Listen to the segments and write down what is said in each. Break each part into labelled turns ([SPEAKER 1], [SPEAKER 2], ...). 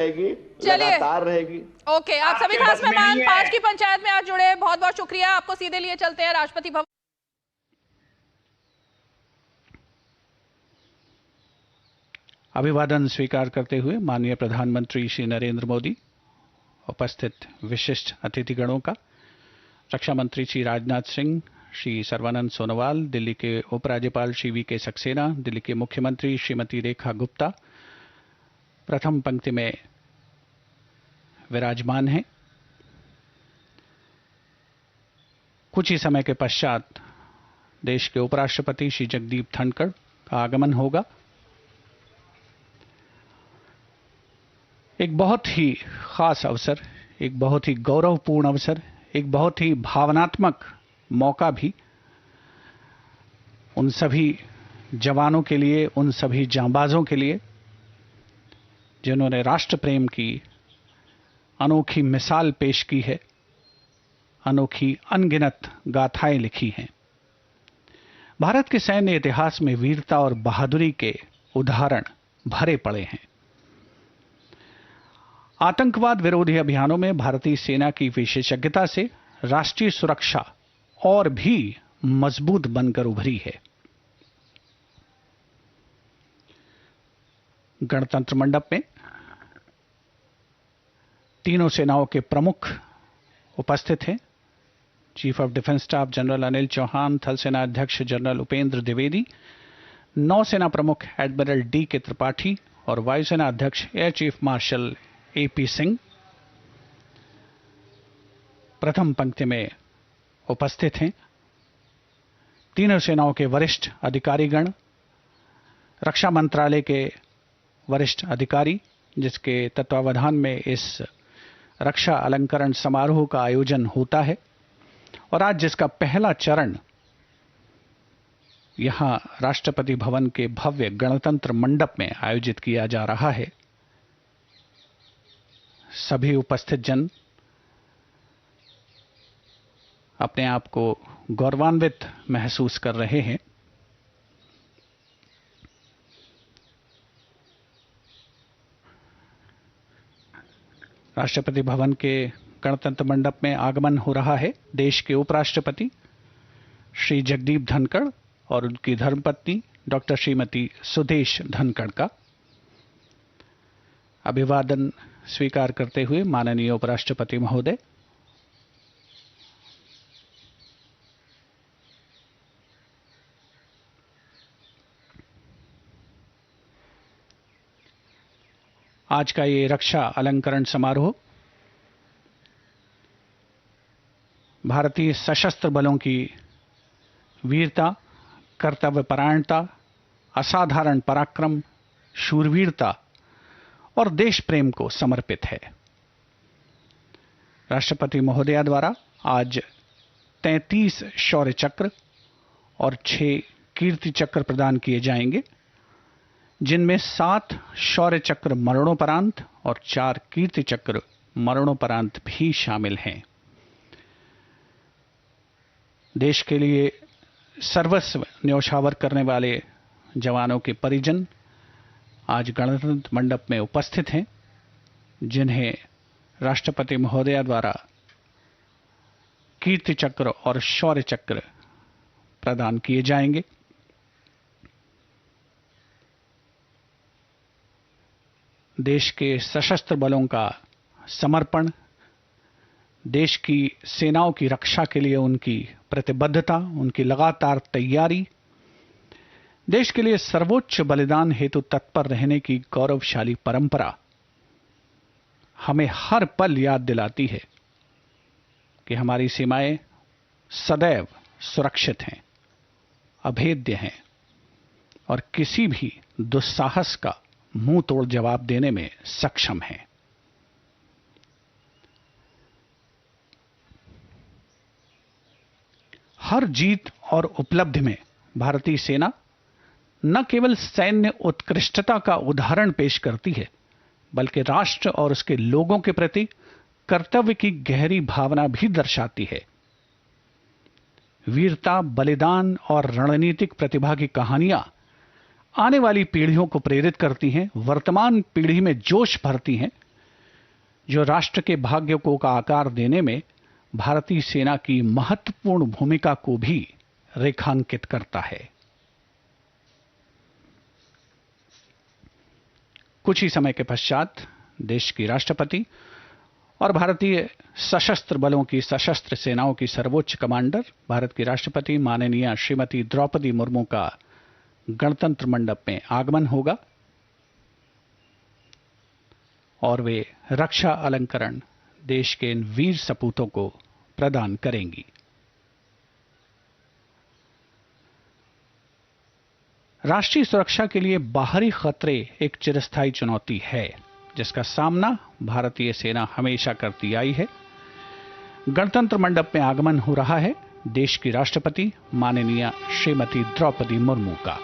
[SPEAKER 1] रहेगी,
[SPEAKER 2] चलिए
[SPEAKER 1] लगातार रहेगी।
[SPEAKER 2] ओके, आप सभी खास मेहमान 5 की पंचायत में आज जुड़े, बहुत बहुत शुक्रिया। आपको सीधे लिए चलते हैं राष्ट्रपति भवन।
[SPEAKER 3] अभिवादन स्वीकार करते हुए माननीय प्रधानमंत्री श्री नरेंद्र मोदी, उपस्थित विशिष्ट अतिथिगणों का, रक्षा मंत्री श्री राजनाथ सिंह, श्री सर्बानंद सोनोवाल, दिल्ली के उपराज्यपाल श्री वी के सक्सेना, दिल्ली के मुख्यमंत्री श्रीमती रेखा गुप्ता प्रथम पंक्ति में विराजमान हैं। कुछ ही समय के पश्चात देश के उपराष्ट्रपति श्री जगदीप धनखड़ का आगमन होगा। एक बहुत ही खास अवसर, एक बहुत ही गौरवपूर्ण अवसर, एक बहुत ही भावनात्मक मौका भी उन सभी जवानों के लिए, उन सभी जांबाजों के लिए जिन्होंने राष्ट्र प्रेम की अनोखी मिसाल पेश की है, अनोखी अनगिनत गाथाएं लिखी हैं। भारत के सैन्य इतिहास में वीरता और बहादुरी के उदाहरण भरे पड़े हैं। आतंकवाद विरोधी अभियानों में भारतीय सेना की विशेषज्ञता से राष्ट्रीय सुरक्षा और भी मजबूत बनकर उभरी है। गणतंत्र मंडप में तीनों सेनाओं के प्रमुख उपस्थित हैं। Chief of defence staff general Anil Chauhan, थल सेना अध्यक्ष जनरल उपेंद्र द्विवेदी, नौसेना प्रमुख एडमिरल डी के त्रिपाठी और वायुसेना अध्यक्ष air chief marshal AP Singh प्रथम पंक्ति में उपस्थित हैं। तीनों सेनाओं के वरिष्ठ अधिकारीगण, रक्षा मंत्रालय के वरिष्ठ अधिकारी, जिसके तत्वावधान में इस रक्षा अलंकरण समारोह का आयोजन होता है और आज जिसका पहला चरण यहां राष्ट्रपति भवन के भव्य गणतंत्र मंडप में आयोजित किया जा रहा है। सभी उपस्थित जन अपने आप को गौरवान्वित महसूस कर रहे हैं। राष्ट्रपति भवन के गणतंत्र मंडप में आगमन हो रहा है देश के उपराष्ट्रपति श्री जगदीप धनखड़ और उनकी धर्मपत्नी डॉक्टर श्रीमती सुदेश धनखड़ का। अभिवादन स्वीकार करते हुए माननीय उपराष्ट्रपति महोदय, आज का ये रक्षा अलंकरण समारोह भारतीय सशस्त्र बलों की वीरता, कर्तव्यपरायणता, असाधारण पराक्रम, शूरवीरता और देश प्रेम को समर्पित है। राष्ट्रपति महोदया द्वारा आज 33 शौर्य चक्र और 6 कीर्ति चक्र प्रदान किए जाएंगे, जिनमें 7 शौर्य चक्र मरणोपरांत और 4 कीर्ति चक्र मरणोपरांत भी शामिल हैं। देश के लिए सर्वस्व न्यौछावर करने वाले जवानों के परिजन आज गणतंत्र मंडप में उपस्थित हैं, जिन्हें राष्ट्रपति महोदया द्वारा कीर्ति चक्र और शौर्य चक्र प्रदान किए जाएंगे। देश के सशस्त्र बलों का समर्पण, देश की सेनाओं की रक्षा के लिए उनकी प्रतिबद्धता, उनकी लगातार तैयारी, देश के लिए सर्वोच्च बलिदान हेतु तत्पर रहने की गौरवशाली परंपरा हमें हर पल याद दिलाती है कि हमारी सीमाएं सदैव सुरक्षित हैं, अभेद्य हैं और किसी भी दुस्साहस का मुंह तोड़ जवाब देने में सक्षम हैं। हर जीत और उपलब्धि में भारतीय सेना न केवल सैन्य उत्कृष्टता का उदाहरण पेश करती है, बल्कि राष्ट्र और उसके लोगों के प्रति कर्तव्य की गहरी भावना भी दर्शाती है। वीरता, बलिदान और रणनीतिक प्रतिभा की कहानियां आने वाली पीढ़ियों को प्रेरित करती हैं, वर्तमान पीढ़ी में जोश भरती हैं जो राष्ट्र के भाग्य को का आकार देने में भारतीय सेना की महत्वपूर्ण भूमिका को भी रेखांकित करता है। कुछ ही समय के पश्चात देश की राष्ट्रपति और भारतीय सशस्त्र बलों की सशस्त्र सेनाओं की सर्वोच्च कमांडर भारत की राष्ट्रपति माननीय श्रीमती द्रौपदी मुर्मू का गणतंत्र मंडप में आगमन होगा और वे रक्षा अलंकरण देश के इन वीर सपूतों को प्रदान करेंगी। राष्ट्रीय सुरक्षा के लिए बाहरी खतरे एक चिरस्थायी चुनौती है जिसका सामना भारतीय सेना हमेशा करती आई है। गणतंत्र मंडप में आगमन हो रहा है देश की राष्ट्रपति माननीय श्रीमती द्रौपदी मुर्मू का।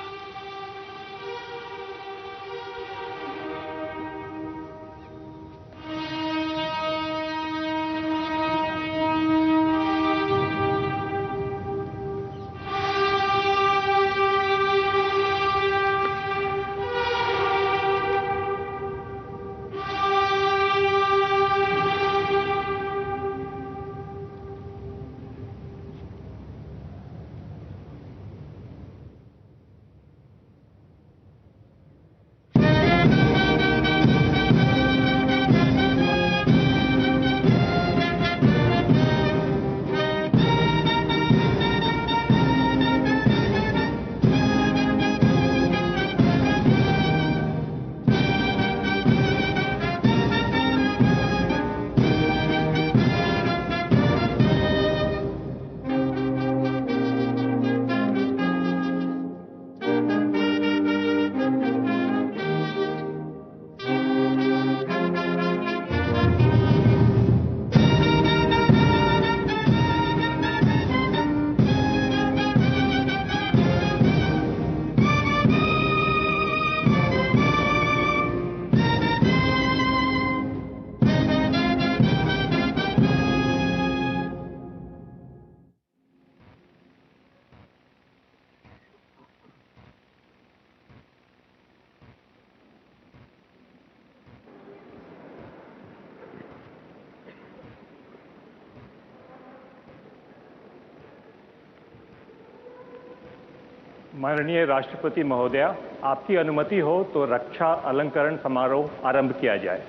[SPEAKER 1] माननीय राष्ट्रपति महोदया, आपकी अनुमति हो तो रक्षा अलंकरण समारोह आरंभ किया जाए।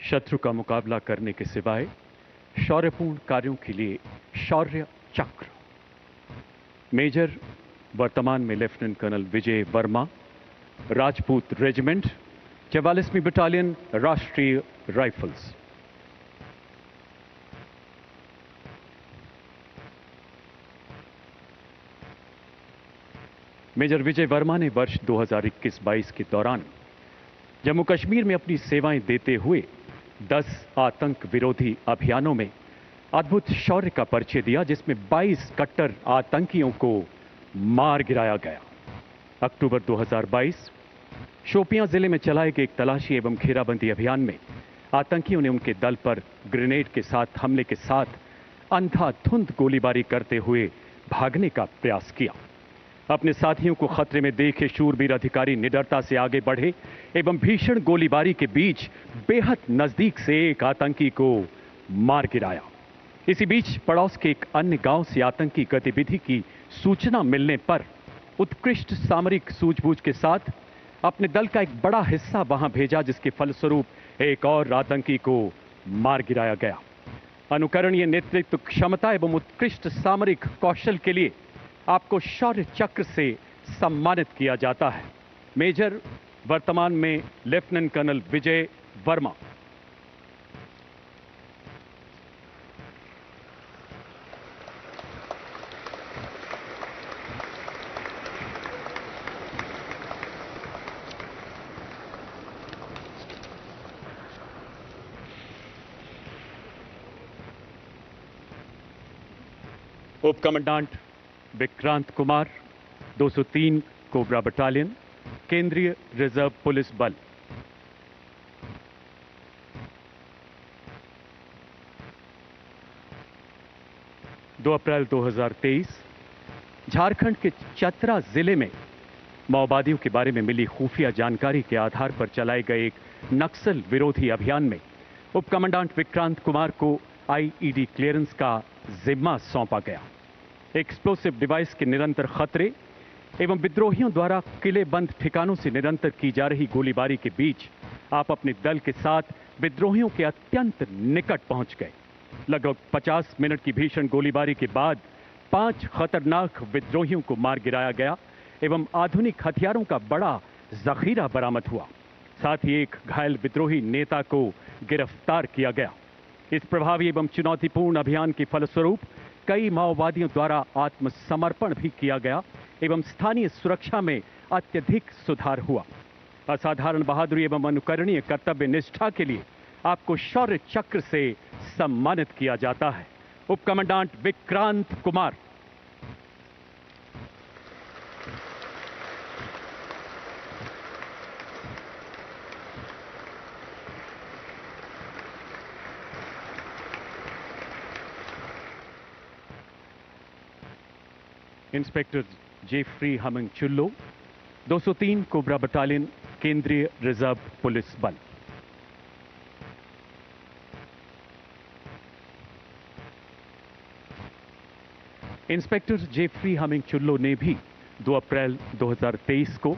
[SPEAKER 4] शत्रु का मुकाबला करने के सिवाय शौर्यपूर्ण कार्यों के लिए शौर्य चक्र। मेजर वर्तमान में लेफ्टिनेंट कर्नल विजय Verma, Rajput regiment, 44वीं battalion Rashtriya rifles. Major विजय वर्मा ने वर्ष 2021-22 के दौरान जम्मू कश्मीर में अपनी सेवाएं देते हुए 10 आतंक विरोधी अभियानों में अद्भुत शौर्य का परिचय दिया, जिसमें 22 कट्टर आतंकियों को मार गिराया गया। अक्टूबर 2022 शोपियां जिले में चलाए गए एक तलाशी एवं घेराबंदी अभियान में आतंकियों ने उनके दल पर ग्रेनेड के साथ हमले के साथ अंधाधुंध गोलीबारी करते हुए भागने का प्रयास किया। अपने साथियों को खतरे में देखे शूरवीर अधिकारी निडरता से आगे बढ़े एवं भीषण गोलीबारी के बीच बेहद नजदीक से एक आतंकी को मार गिराया। इसी बीच पड़ोस के एक अन्य गांव से आतंकी गतिविधि की सूचना मिलने पर उत्कृष्ट सामरिक सूझबूझ के साथ अपने दल का एक बड़ा हिस्सा वहां भेजा, जिसके फलस्वरूप एक और आतंकी को मार गिराया गया। अनुकरणीय नेतृत्व क्षमता एवं उत्कृष्ट सामरिक कौशल के लिए आपको शौर्य चक्र से सम्मानित किया जाता है। मेजर वर्तमान में लेफ्टिनेंट कर्नल विजय वर्मा। उप commandant Vikrant Kumar, 203 cobra battalion, केंद्रीय रिजर्व पुलिस बल। 2 अप्रैल 2023 झारखंड के चतरा जिले में माओवादियों के बारे में मिली खुफिया जानकारी के आधार पर चलाए गए एक नक्सल विरोधी अभियान में उप कमांडेंट विक्रांत कुमार को आईईडी क्लियरेंस का जिम्मा सौंपा गया। एक्सप्लोसिव डिवाइस के निरंतर खतरे एवं विद्रोहियों द्वारा किलेबंद ठिकानों से निरंतर की जा रही गोलीबारी के बीच आप अपने दल के साथ विद्रोहियों के अत्यंत निकट पहुंच गए। लगभग 50 मिनट की भीषण गोलीबारी के बाद 5 खतरनाक विद्रोहियों को मार गिराया गया एवं आधुनिक हथियारों का बड़ा जखीरा बरामद हुआ। साथ ही एक घायल विद्रोही नेता को गिरफ्तार किया गया। इस प्रभावी एवं चुनौतीपूर्ण अभियान के फलस्वरूप कई माओवादियों द्वारा आत्मसमर्पण भी किया गया एवं स्थानीय सुरक्षा में अत्यधिक सुधार हुआ। असाधारण बहादुरी एवं अनुकरणीय कर्तव्य निष्ठा के लिए आपको शौर्य चक्र से सम्मानित किया जाता है। उप commandant Vikrant Kumar. Inspector Jeffrey Huming Chullo, 203 cobra battalion, केंद्रीय रिजर्व पुलिस बल। इंस्पेक्टर जेफ्री हमिंग चुल्लो ने भी 2 अप्रैल 2023 को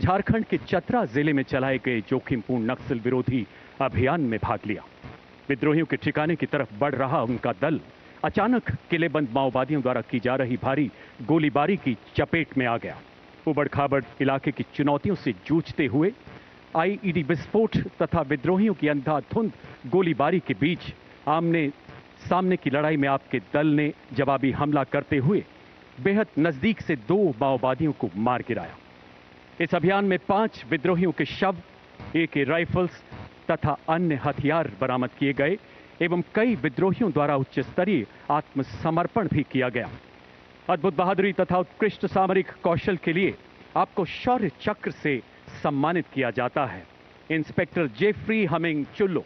[SPEAKER 4] झारखंड के चतरा जिले में चलाए गए जोखिमपूर्ण नक्सल विरोधी अभियान में भाग लिया। विद्रोहियों के ठिकाने की तरफ बढ़ रहा उनका दल अचानक किलेबंद माओवादियों द्वारा की जा रही भारी गोलीबारी की चपेट में आ गया। उबड़ खाबड़ इलाके की चुनौतियों से जूझते हुए आईईडी विस्फोट तथा विद्रोहियों की अंधाधुंध गोलीबारी के बीच आमने सामने की लड़ाई में आपके दल ने जवाबी हमला करते हुए बेहद नजदीक से 2 माओवादियों को मार गिराया। इस अभियान में 5 विद्रोहियों के शव, AK राइफल्स तथा अन्य हथियार बरामद किए गए एवं कई विद्रोहियों द्वारा उच्च स्तरीय आत्मसमर्पण भी किया गया। अद्भुत बहादुरी तथा उत्कृष्ट सामरिक कौशल के लिए आपको शौर्य चक्र से सम्मानित किया जाता है। Inspector Jeffrey Huming Chullo.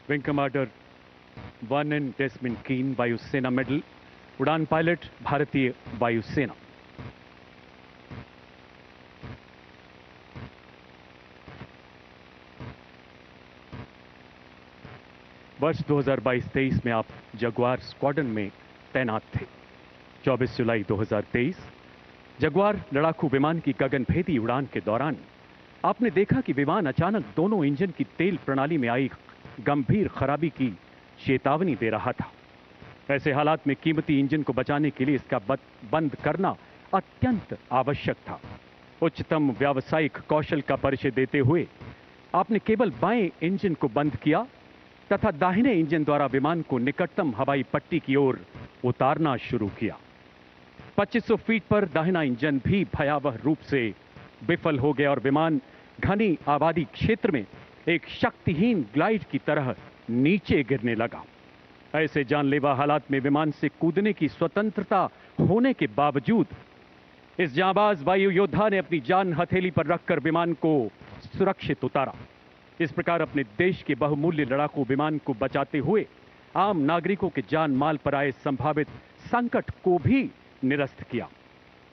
[SPEAKER 4] Wing commander Vernon Desmond Keen, वायुसेना मेडल, उड़ान पायलट, भारतीय वायुसेना। वर्ष 2022-23 में आप जगुआर स्क्वाड्रन में तैनात थे। 24 जुलाई 2023 जगुआर लड़ाकू विमान की गगनभेदी उड़ान के दौरान आपने देखा कि विमान अचानक दोनों इंजन की तेल प्रणाली में आई गंभीर खराबी की चेतावनी दे रहा था। ऐसे हालात में कीमती इंजन को बचाने के लिए इसका बंद करना अत्यंत आवश्यक था। उच्चतम व्यावसायिक कौशल का परिचय देते हुए आपने केवल बाएं इंजन को बंद किया तथा दाहिने इंजन द्वारा विमान को निकटतम हवाई पट्टी की ओर उतारना शुरू किया। 2500 फीट पर दाहिना इंजन भी भयावह रूप से विफल हो गया और विमान घनी आबादी क्षेत्र में एक शक्तिहीन ग्लाइड की तरह नीचे गिरने लगा। ऐसे जानलेवा हालात में विमान से कूदने की स्वतंत्रता होने के बावजूद इस जांबाज वायु योद्धा ने अपनी जान हथेली पर रखकर विमान को सुरक्षित उतारा। इस प्रकार अपने देश के बहुमूल्य लड़ाकू विमान को बचाते हुए आम नागरिकों के जान माल पर आए संभावित संकट को भी निरस्त किया।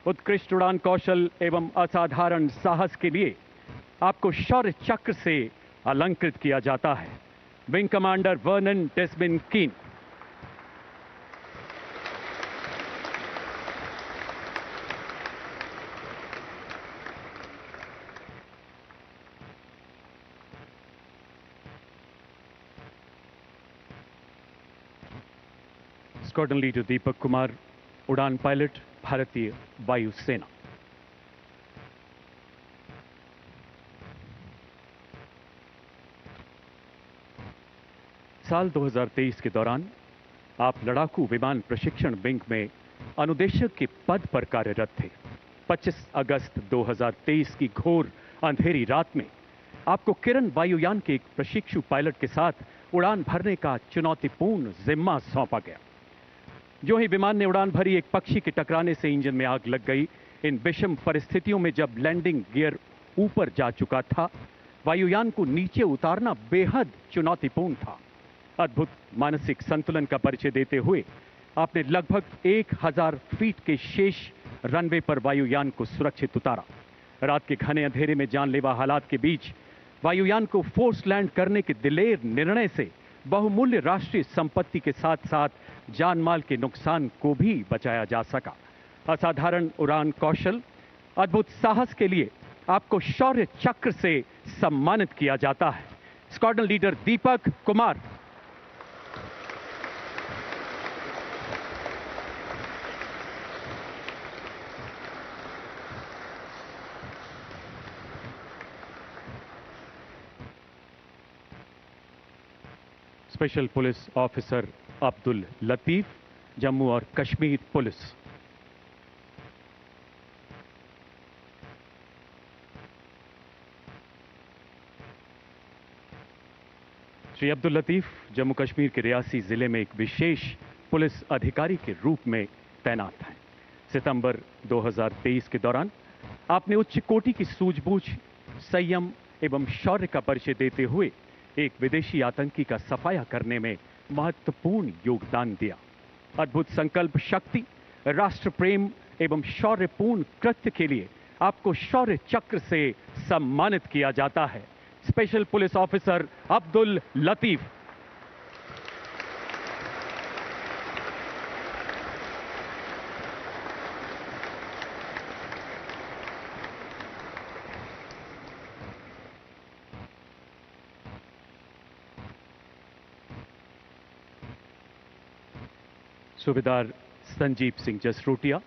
[SPEAKER 4] उत्कृष्ट उड़ान कौशल एवं असाधारण साहस के लिए आपको शौर्य चक्र से अलंकृत किया जाता है। विंग कमांडर वर्नन डेस्मंड कीन। स्क्वाड्रन लीडर दीपक कुमार, उड़ान पायलट, भारतीय वायुसेना। साल 2023 के दौरान आप लड़ाकू विमान प्रशिक्षण विंग में अनुदेशक के पद पर कार्यरत थे। 25 अगस्त 2023 की घोर अंधेरी रात में आपको किरण वायुयान के एक प्रशिक्षु पायलट के साथ उड़ान भरने का चुनौतीपूर्ण जिम्मा सौंपा गया। जो ही विमान ने उड़ान भरी, एक पक्षी के टकराने से इंजन में आग लग गई। इन विषम परिस्थितियों में जब लैंडिंग गियर ऊपर जा चुका था, वायुयान को नीचे उतारना बेहद चुनौतीपूर्ण था। अद्भुत मानसिक संतुलन का परिचय देते हुए आपने लगभग 1000 फीट के शेष रनवे पर वायुयान को सुरक्षित उतारा। रात के घने अंधेरे में जानलेवा हालात के बीच वायुयान को फोर्स लैंड करने के दिलेर निर्णय से बहुमूल्य राष्ट्रीय संपत्ति के साथ साथ जानमाल के नुकसान को भी बचाया जा सका। असाधारण उड़ान कौशल, अद्भुत साहस के लिए आपको शौर्य चक्र से सम्मानित किया जाता है। Squadron leader Deepak Kumar. Special police officer Abdul Latif, Jammu और कश्मीर पुलिस। श्री अब्दुल लतीफ जम्मू कश्मीर के रियासी जिले में एक विशेष पुलिस अधिकारी के रूप में तैनात हैं। सितंबर 2023 के दौरान आपने उच्च कोटि की सूझबूझ, संयम एवं शौर्य का परिचय देते हुए एक विदेशी आतंकी का सफाया करने में महत्वपूर्ण योगदान दिया। अद्भुत संकल्प शक्ति, राष्ट्र प्रेम एवं शौर्यपूर्ण कृत्य के लिए आपको शौर्य चक्र से सम्मानित किया जाता है। Special police officer Abdul Latif. सूबेदार संजीव सिंह जसरोटिया,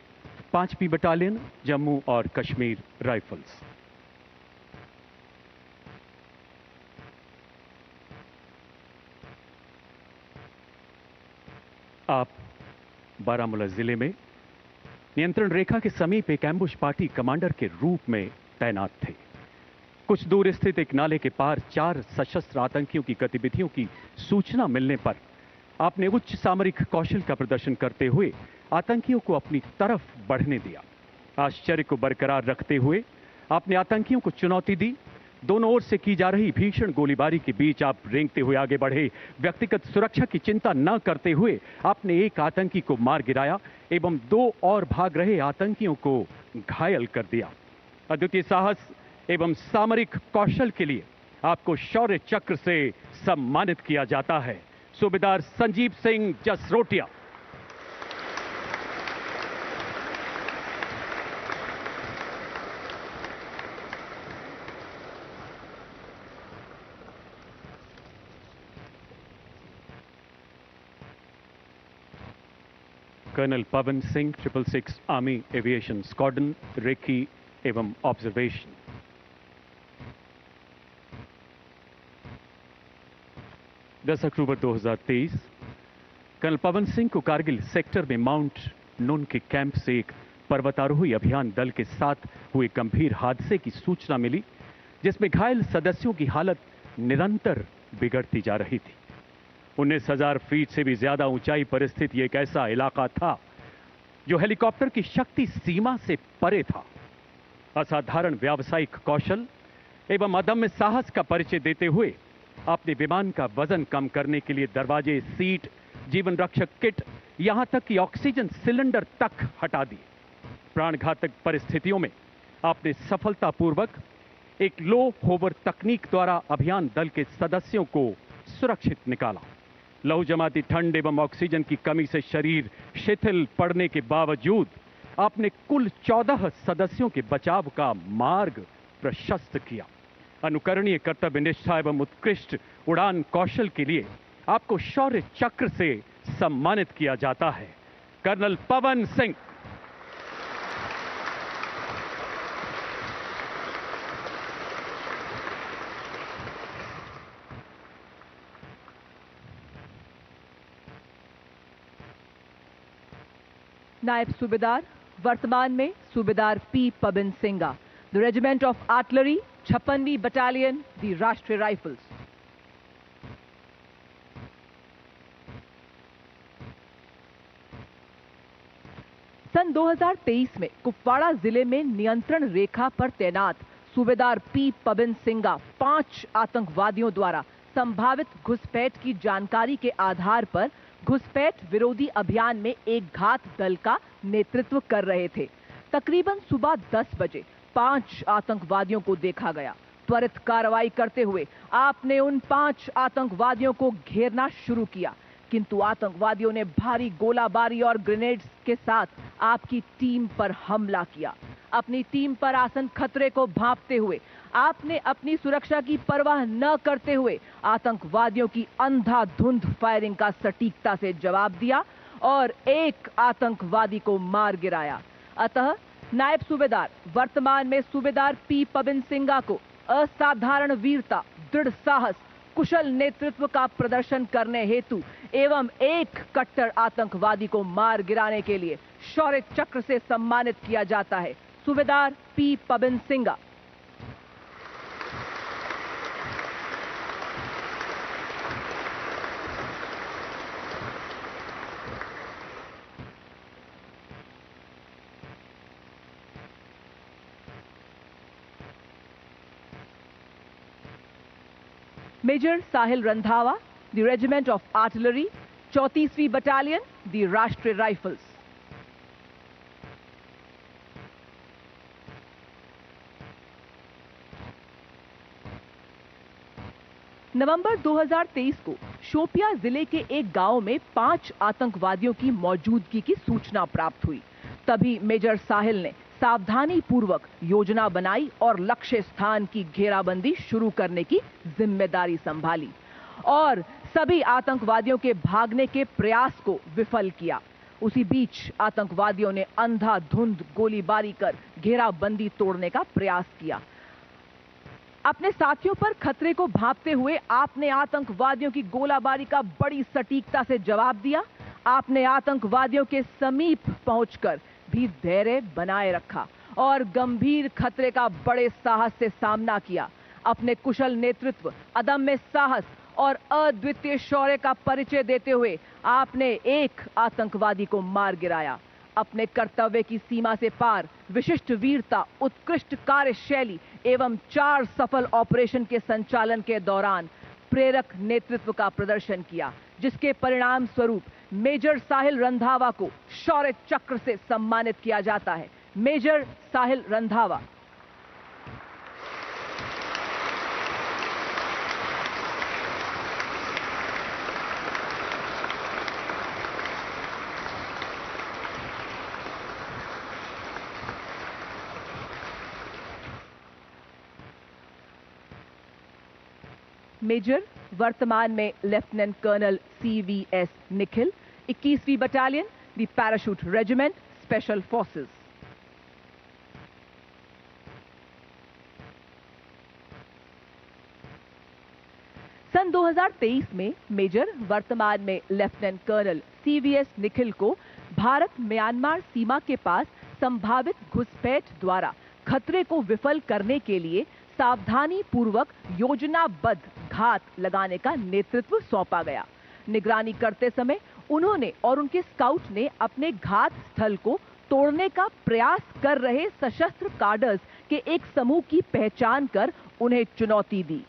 [SPEAKER 4] 5वीं बटालियन, जम्मू और कश्मीर राइफल्स। आप बारामूला जिले में नियंत्रण रेखा के समीप एक एम्बुश पार्टी कमांडर के रूप में तैनात थे। कुछ दूर स्थित एक नाले के पार 4 सशस्त्र आतंकियों की गतिविधियों की सूचना मिलने पर आपने उच्च सामरिक कौशल का प्रदर्शन करते हुए आतंकियों को अपनी तरफ बढ़ने दिया। आश्चर्य को बरकरार रखते हुए आपने आतंकियों को चुनौती दी। दोनों ओर से की जा रही भीषण गोलीबारी के बीच आप रेंगते हुए आगे बढ़े। व्यक्तिगत सुरक्षा की चिंता न करते हुए आपने एक आतंकी को मार गिराया एवं 2 और भाग रहे आतंकियों को घायल कर दिया। अद्वितीय साहस एवं सामरिक कौशल के लिए आपको शौर्य चक्र से सम्मानित किया जाता है। सूबेदार Sanjeev Singh Jasrotia. Colonel Pawan Singh, 666 army aviation squadron, recce एवं ऑब्जर्वेशन। 10 अक्टूबर 2023 कर्नल पवन सिंह को कारगिल सेक्टर में माउंट नून के कैंप से एक पर्वतारोही अभियान दल के साथ हुए गंभीर हादसे की सूचना मिली, जिसमें घायल सदस्यों की हालत निरंतर बिगड़ती जा रही थी। 19,000 फीट से भी ज्यादा ऊंचाई पर स्थित एक ऐसा इलाका था जो हेलीकॉप्टर की शक्ति सीमा से परे था। असाधारण व्यावसायिक कौशल एवं अदम्य साहस का परिचय देते हुए आपने विमान का वजन कम करने के लिए दरवाजे, सीट, जीवन रक्षक किट, यहां तक कि ऑक्सीजन सिलेंडर तक हटा दिए। प्राणघातक परिस्थितियों में आपने सफलतापूर्वक एक लो होवर तकनीक द्वारा अभियान दल के सदस्यों को सुरक्षित निकाला। लहू जमाती ठंड एवं ऑक्सीजन की कमी से शरीर शिथिल पड़ने के बावजूद आपने कुल 14 सदस्यों के बचाव का मार्ग प्रशस्त किया। अनुकरणीय कर्तव्य निष्ठा एवं उत्कृष्ट उड़ान कौशल के लिए आपको शौर्य चक्र से सम्मानित किया जाता है। कर्नल पवन सिंह।
[SPEAKER 5] नायब सूबेदार, वर्तमान में सूबेदार P Pawan Singha, the regiment of artillery, 56वीं बटालियन, दी राष्ट्रीय राइफल्स। सन 2023 में कुपवाड़ा जिले में नियंत्रण रेखा पर तैनात सूबेदार पी पबिन सिंगा 5 आतंकवादियों द्वारा संभावित घुसपैठ की जानकारी के आधार पर घुसपैठ विरोधी अभियान में एक घात दल का नेतृत्व कर रहे थे। तकरीबन सुबह 10 बजे 5 आतंकवादियों को देखा गया। त्वरित कार्रवाई करते हुए आपने उन 5 आतंकवादियों को घेरना शुरू किया, किंतु आतंकवादियों ने भारी गोलाबारी और ग्रेनेड्स के साथ आपकी टीम पर हमला किया। अपनी टीम पर आसन खतरे को भांपते हुए आपने अपनी सुरक्षा की परवाह न करते हुए आतंकवादियों की अंधाधुंध फायरिंग का सटीकता से जवाब दिया और एक आतंकवादी को मार गिराया। अतः नायब सूबेदार वर्तमान में सूबेदार पी पबिन सिंगा को असाधारण वीरता, दृढ़ साहस, कुशल नेतृत्व का प्रदर्शन करने हेतु एवं एक कट्टर आतंकवादी को मार गिराने के लिए शौर्य चक्र से सम्मानित किया जाता है। सूबेदार P Pabin Singha. Major Sahil Randhawa, the regiment of artillery, 34वीं बटालियन, द राष्ट्रीय राइफल्स। नवंबर 2023 को शोपियां जिले के एक गांव में 5 आतंकवादियों की मौजूदगी की सूचना प्राप्त हुई। तभी मेजर साहिल ने सावधानी पूर्वक योजना बनाई और लक्ष्य स्थान की घेराबंदी शुरू करने की जिम्मेदारी संभाली और सभी आतंकवादियों के भागने के प्रयास को विफल किया। उसी बीच आतंकवादियों ने अंधाधुंध गोलीबारी कर घेराबंदी तोड़ने का प्रयास किया। अपने साथियों पर खतरे को भांपते हुए आपने आतंकवादियों की गोलाबारी का बड़ी सटीकता से जवाब दिया। आपने आतंकवादियों के समीप पहुंचकर भी धैर्य बनाए रखा और गंभीर खतरे का बड़े साहस से सामना किया। अपने कुशल नेतृत्व, अदम्य साहस और अद्वितीय शौर्य का परिचय देते हुए आपने एक आतंकवादी को मार गिराया। अपने कर्तव्य की सीमा से पार विशिष्ट वीरता, उत्कृष्ट कार्यशैली एवं 4 सफल ऑपरेशन के संचालन के दौरान प्रेरक नेतृत्व का प्रदर्शन किया, जिसके परिणाम स्वरूप मेजर साहिल रंधावा को शौर्य चक्र से सम्मानित किया जाता है। मेजर साहिल रंधावा। मेजर वर्तमान में लेफ्टिनेंट कर्नल CVS निखिल, 21वीं battalion, the parachute regiment, special forces. सन 2023 में मेजर वर्तमान में लेफ्टिनेंट कर्नल CVS निखिल को भारत म्यांमार सीमा के पास संभावित घुसपैठ द्वारा खतरे को विफल करने के लिए सावधानी पूर्वक योजनाबद्ध घात लगाने का नेतृत्व सौंपा गया। निगरानी करते समय उन्होंने और उनके स्काउट ने अपने घात स्थल को तोड़ने का प्रयास कर रहे सशस्त्र कार्डर्स के एक समूह की पहचान कर उन्हें चुनौती दी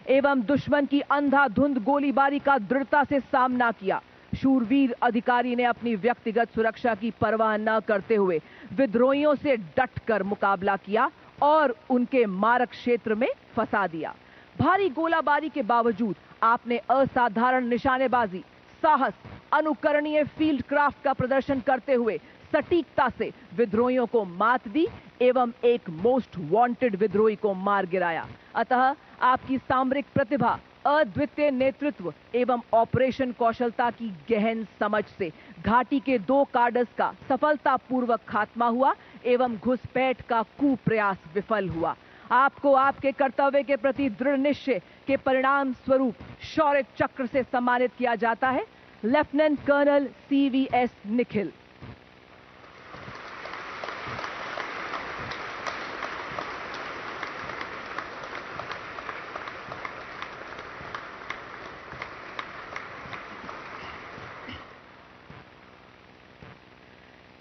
[SPEAKER 5] एवं दुश्मन की अंधाधुंध गोलीबारी का दृढ़ता से सामना किया। शूरवीर अधिकारी ने अपनी व्यक्तिगत सुरक्षा की परवाह न करते हुए विद्रोहियों से डटकर मुकाबला किया और उनके मारक क्षेत्र में फंसा दिया। भारी गोलाबारी के बावजूद आपने असाधारण निशानेबाजी, साहस, अनुकरणीय फील्ड क्राफ्ट का प्रदर्शन करते हुए सटीकता से विद्रोहियों को मात दी एवं एक मोस्ट वांटेड विद्रोही को मार गिराया। अतः आपकी सामरिक प्रतिभा, अद्वितीय नेतृत्व एवं ऑपरेशन कौशलता की गहन समझ से घाटी के 2 कार्डर्स का सफलतापूर्वक खात्मा हुआ एवं घुसपैठ का कुप्रयास विफल हुआ। आपको आपके कर्तव्य के प्रति दृढ़ निश्चय के परिणाम स्वरूप शौर्य चक्र से सम्मानित किया जाता है। Lieutenant colonel CVS Nikhil.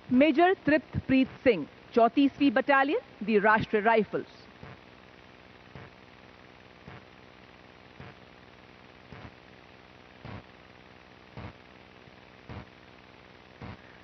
[SPEAKER 5] Major Triptpreet Singh, 34वीं बटालियन, दी राष्ट्रीय राइफल्स।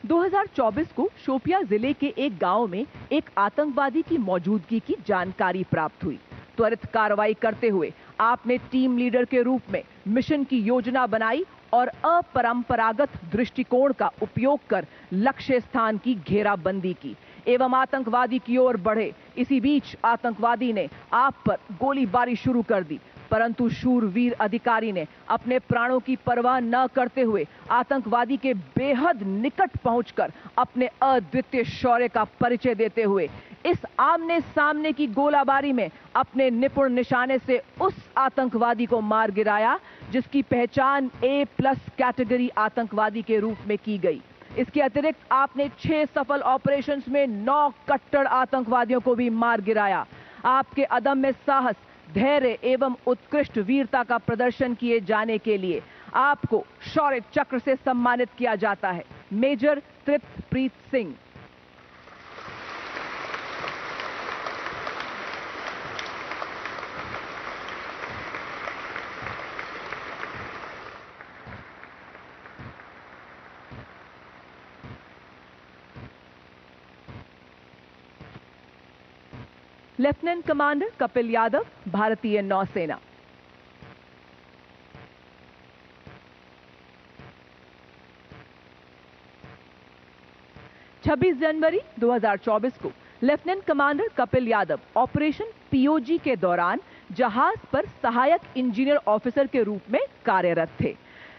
[SPEAKER 5] – 2024 को शोपियां जिले के एक गांव में एक आतंकवादी की मौजूदगी की जानकारी प्राप्त हुई। त्वरित कार्रवाई करते हुए आपने टीम लीडर के रूप में मिशन की योजना बनाई और अपरंपरागत दृष्टिकोण का उपयोग कर लक्ष्य स्थान की घेराबंदी की एवं आतंकवादी की ओर बढ़े। इसी बीच आतंकवादी ने आप पर गोलीबारी शुरू कर दी, परंतु शूरवीर अधिकारी ने अपने प्राणों की परवाह न करते हुए आतंकवादी के बेहद निकट पहुंचकर अपने अद्वितीय शौर्य का परिचय देते हुए इस आमने सामने की गोलाबारी में अपने निपुण निशाने से उस आतंकवादी को मार गिराया जिसकी पहचान A+ कैटेगरी आतंकवादी के रूप में की गई। इसके अतिरिक्त आपने 6 सफल ऑपरेशंस में 9 कट्टर आतंकवादियों को भी मार गिराया। आपके अदम्य साहस, धैर्य एवं उत्कृष्ट वीरता का प्रदर्शन किए जाने के लिए आपको शौर्य चक्र से सम्मानित किया जाता है। Major Triptpreet Singh. Lieutenant commander Kapil Yadav, भारतीय नौसेना। छब्बीस जनवरी 2024 को lieutenant commander Kapil Yadav operation POG के दौरान जहाज पर सहायक इंजीनियर ऑफिसर के रूप में कार्यरत थे।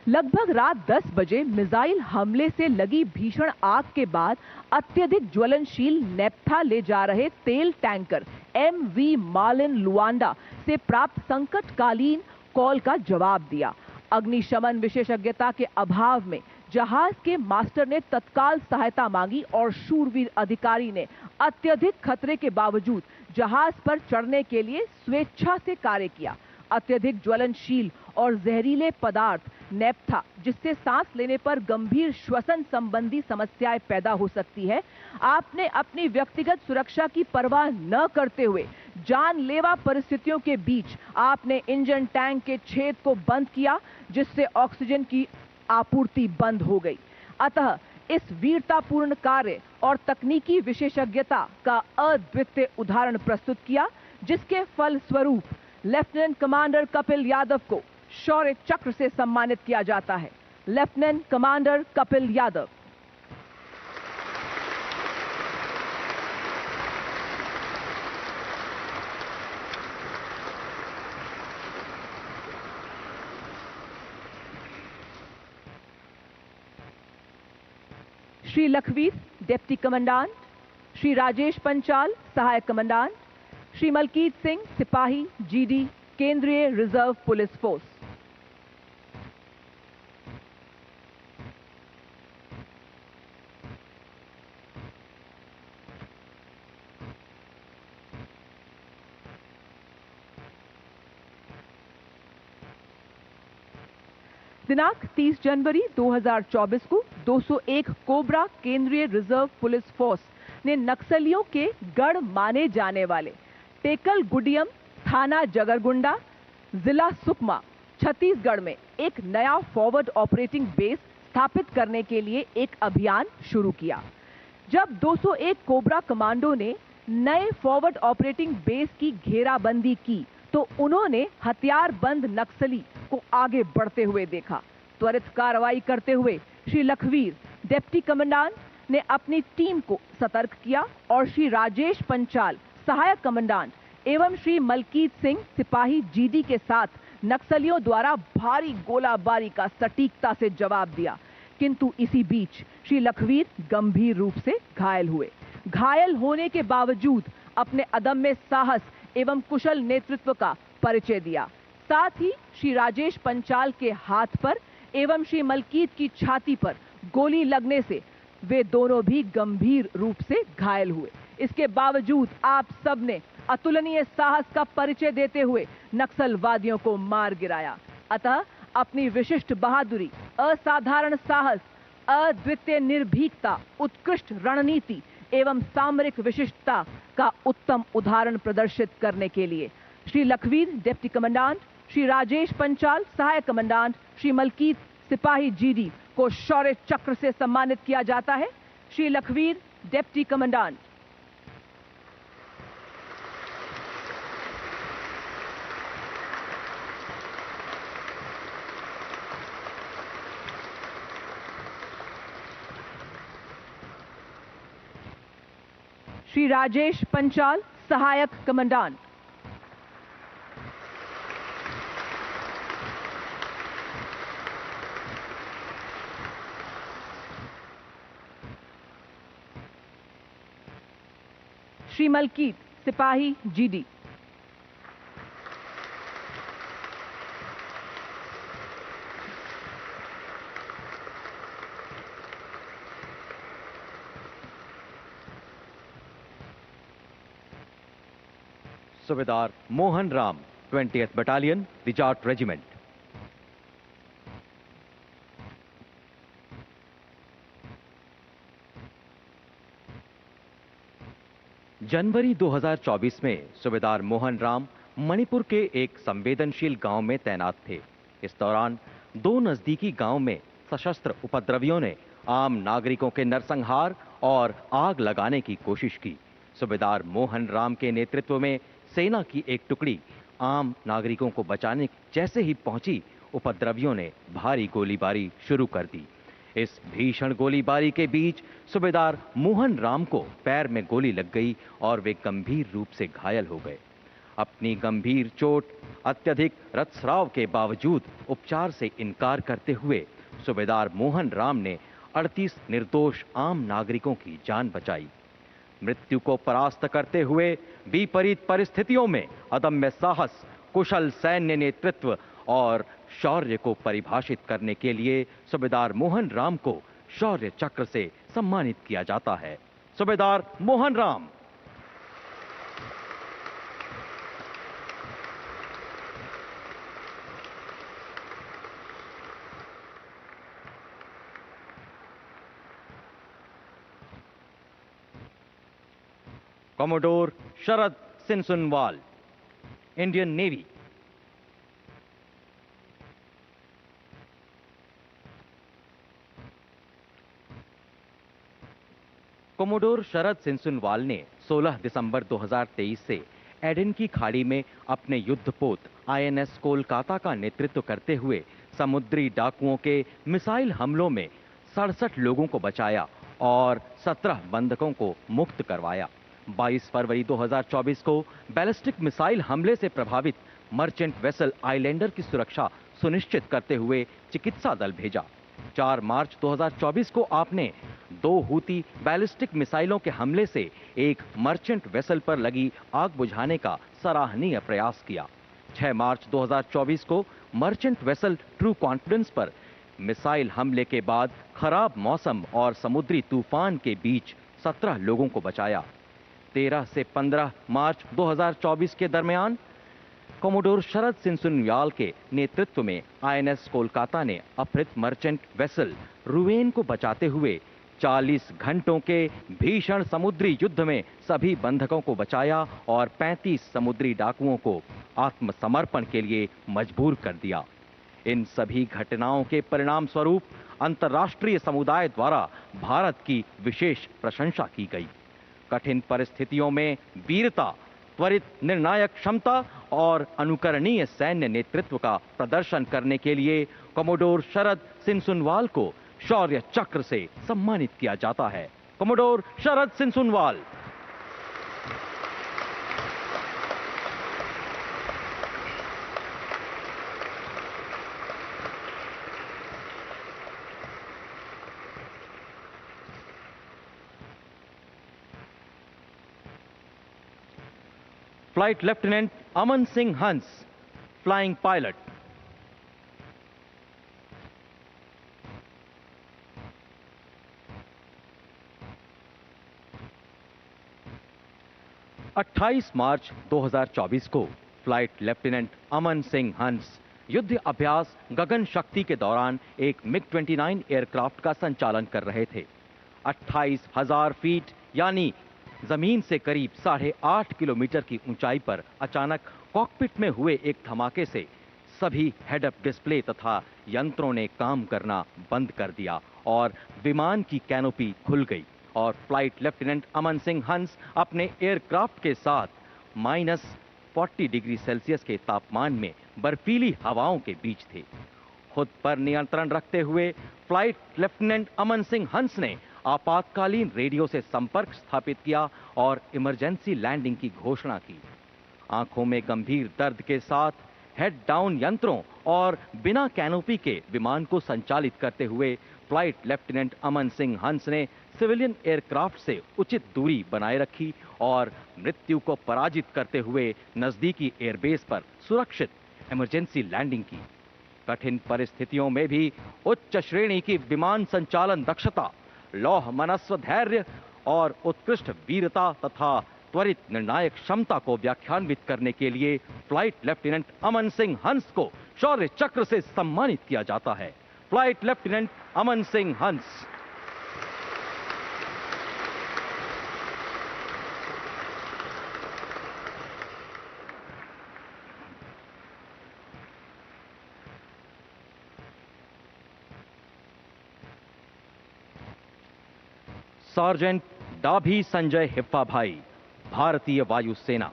[SPEAKER 5] लगभग रात 10 बजे मिसाइल हमले से लगी भीषण आग के बाद अत्यधिक ज्वलनशील नेप्था ले जा रहे तेल टैंकर MV मालिन लुआंडा से प्राप्त संकटकालीन कॉल का जवाब दिया। अग्निशमन विशेषज्ञता के अभाव में जहाज के मास्टर ने तत्काल सहायता मांगी और शूरवीर अधिकारी ने अत्यधिक खतरे के बावजूद जहाज पर चढ़ने के लिए स्वेच्छा से कार्य किया। अत्यधिक ज्वलनशील और जहरीले पदार्थ नेप्था, जिससे सांस लेने पर गंभीर श्वसन संबंधी समस्याएं पैदा हो सकती है, आपने अपनी व्यक्तिगत सुरक्षा की परवाह न करते हुए जानलेवा परिस्थितियों के बीच आपने इंजन टैंक के छेद को बंद किया, जिससे ऑक्सीजन की आपूर्ति बंद हो गई। अतः इस वीरतापूर्ण कार्य और तकनीकी विशेषज्ञता का अद्वितीय उदाहरण प्रस्तुत किया, जिसके फल स्वरूप लेफ्टिनेंट कमांडर कपिल यादव को शौर्य चक्र से सम्मानित किया जाता है। Lieutenant commander Kapil Yadav. Shri Lakhvir, deputy commandant. Shri Rajesh Panchal, सहायक कमांडेंट। श्री मलकीत सिंह, सिपाही, GD, केंद्रीय रिजर्व पुलिस फोर्स। दिनांक 30 जनवरी 2024 को 201 कोबरा केंद्रीय रिजर्व पुलिस फोर्स ने नक्सलियों के गढ़ माने जाने वाले टेकल गुडियम, थाना जगरगुंडा, जिला सुकमा, छत्तीसगढ़ में एक नया फॉरवर्ड ऑपरेटिंग बेस स्थापित करने के लिए एक अभियान शुरू किया। जब 201 कोबरा कमांडो ने नए फॉरवर्ड ऑपरेटिंग बेस की घेराबंदी की तो उन्होंने हथियारबंद नक्सली को आगे बढ़ते हुए देखा। त्वरित कार्रवाई करते हुए श्री लखवीर, डिप्टी कमांडेंट, ने अपनी टीम को सतर्क किया और श्री राजेश पंचाल, सहायक कमांडेंट एवं श्री मलकीत सिंह, सिपाही, GD के साथ नक्सलियों द्वारा भारी गोलाबारी का सटीकता से जवाब दिया। किंतु इसी बीच श्री लखवीर गंभीर रूप से घायल हुए। घायल होने के बावजूद अपने अदम्य साहस एवं कुशल नेतृत्व का परिचय दिया। साथ ही श्री राजेश पंचाल के हाथ पर एवं श्री मलकीत की छाती पर गोली लगने से वे दोनों भी गंभीर रूप से घायल हुए। इसके बावजूद आप सब ने अतुलनीय साहस का परिचय देते हुए नक्सलवादियों को मार गिराया। अतः अपनी विशिष्ट बहादुरी, असाधारण साहस, अद्वितीय निर्भीकता, उत्कृष्ट रणनीति एवं सामरिक विशिष्टता का उत्तम उदाहरण प्रदर्शित करने के लिए श्री लखवीर डिप्टी कमांडेंट, श्री राजेश पंचाल सहायक कमांडेंट, श्री मलकीत सिपाही जीडी को शौर्य चक्र से सम्मानित किया जाता है। Shri Lakhvir deputy commandant. श्री राजेश पंचाल सहायक कमांडेंट। श्री मलकीत सिपाही जीडी।
[SPEAKER 6] सूबेदार Mohan Ram, 20th battalion, the Jat regiment. जनवरी 2024 में सूबेदार मोहन राम मणिपुर के एक संवेदनशील गांव में तैनात थे। इस दौरान दो नजदीकी गांव में सशस्त्र उपद्रवियों ने आम नागरिकों के नरसंहार और आग लगाने की कोशिश की। सूबेदार मोहन राम के नेतृत्व में सेना की एक टुकड़ी आम नागरिकों को बचाने जैसे ही पहुंची, उपद्रवियों ने भारी गोलीबारी शुरू कर दी। इस भीषण गोलीबारी के बीच सूबेदार मोहन राम को पैर में गोली लग गई और वे गंभीर रूप से घायल हो गए। अपनी गंभीर चोट, अत्यधिक रक्तस्राव के बावजूद उपचार से इनकार करते हुए सूबेदार मोहन राम ने 38 निर्दोष आम नागरिकों की जान बचाई। मृत्यु को परास्त करते हुए विपरीत परिस्थितियों में अदम्य साहस, कुशल सैन्य नेतृत्व और शौर्य को परिभाषित करने के लिए सूबेदार मोहन राम को शौर्य चक्र से सम्मानित किया जाता है। सूबेदार मोहन राम। कमोडोर शरद सिनसुनवाल, इंडियन नेवी। कोमोडोर शरद सिनसुनवाल ने 16 दिसंबर 2023 से एडन की खाड़ी में अपने युद्धपोत INS कोलकाता का नेतृत्व करते हुए समुद्री डाकुओं के मिसाइल हमलों में 67 लोगों को बचाया और 17 बंधकों को मुक्त करवाया। 22 फरवरी 2024 को बैलिस्टिक मिसाइल हमले से प्रभावित मर्चेंट वेसल आइलैंडर की सुरक्षा सुनिश्चित करते हुए चिकित्सा दल भेजा। 4 मार्च 2024 को आपने 2 हूती बैलिस्टिक मिसाइलों के हमले से एक मर्चेंट वेसल पर लगी आग बुझाने का सराहनीय प्रयास किया। 6 मार्च 2024 को मर्चेंट वेसल ट्रू कॉन्फिडेंस पर मिसाइल हमले के बाद खराब मौसम और समुद्री तूफान के बीच 17 लोगों को बचाया। 13 से 15 मार्च 2024 के दरमियान कोमोडोर शरद सिनसुनवाल के नेतृत्व में INS कोलकाता ने अपहृत मर्चेंट वेसल रुवेन को बचाते हुए 40 घंटों के भीषण समुद्री युद्ध में सभी बंधकों को बचाया और 35 समुद्री डाकुओं को आत्मसमर्पण के लिए मजबूर कर दिया। इन सभी घटनाओं के परिणाम स्वरूप अंतर्राष्ट्रीय समुदाय द्वारा भारत की विशेष प्रशंसा की गई। कठिन परिस्थितियों में वीरता, त्वरित निर्णायक क्षमता और अनुकरणीय सैन्य नेतृत्व का प्रदर्शन करने के लिए कोमोडोर शरद सिनसुनवाल को शौर्य चक्र से सम्मानित किया जाता है। कोमोडोर शरद सिनसुनवाल। फ्लाइट लेफ्टिनेंट अमन सिंह हंस, फ्लाइंग पायलट। (28 मार्च 2024 को फ्लाइट लेफ्टिनेंट अमन सिंह हंस युद्ध अभ्यास गगन शक्ति के दौरान एक MiG-29 एयरक्राफ्ट का संचालन कर रहे थे। 28,000 फीट यानी जमीन से करीब 8.5 किलोमीटर की ऊंचाई पर अचानक कॉकपिट में हुए एक धमाके से सभी हेड अप डिस्प्ले तथा यंत्रों ने काम करना बंद कर दिया और विमान की कैनोपी खुल गई और फ्लाइट लेफ्टिनेंट अमन सिंह हंस अपने एयरक्राफ्ट के साथ -40 डिग्री सेल्सियस के तापमान में बर्फीली हवाओं के बीच थे। खुद पर नियंत्रण रखते हुए फ्लाइट लेफ्टिनेंट अमन सिंह हंस ने आपातकालीन रेडियो से संपर्क स्थापित किया और इमरजेंसी लैंडिंग की घोषणा की। आंखों में गंभीर दर्द के साथ हेड डाउन यंत्रों और बिना कैनोपी के विमान को संचालित करते हुए फ्लाइट लेफ्टिनेंट अमन सिंह हंस ने सिविलियन एयरक्राफ्ट से उचित दूरी बनाए रखी और मृत्यु को पराजित करते हुए नजदीकी एयरबेस पर सुरक्षित इमरजेंसी लैंडिंग की। कठिन परिस्थितियों में भी उच्च श्रेणी की विमान संचालन दक्षता, लौह मनस्व धैर्य और उत्कृष्ट वीरता तथा त्वरित निर्णायक क्षमता को व्याख्यान्वित करने के लिए फ्लाइट लेफ्टिनेंट अमन सिंह हंस को शौर्य चक्र से सम्मानित किया जाता है। फ्लाइट लेफ्टिनेंट अमन सिंह हंस। सार्जेंट डाभी संजय हिप्पा भाई, भारतीय वायुसेना।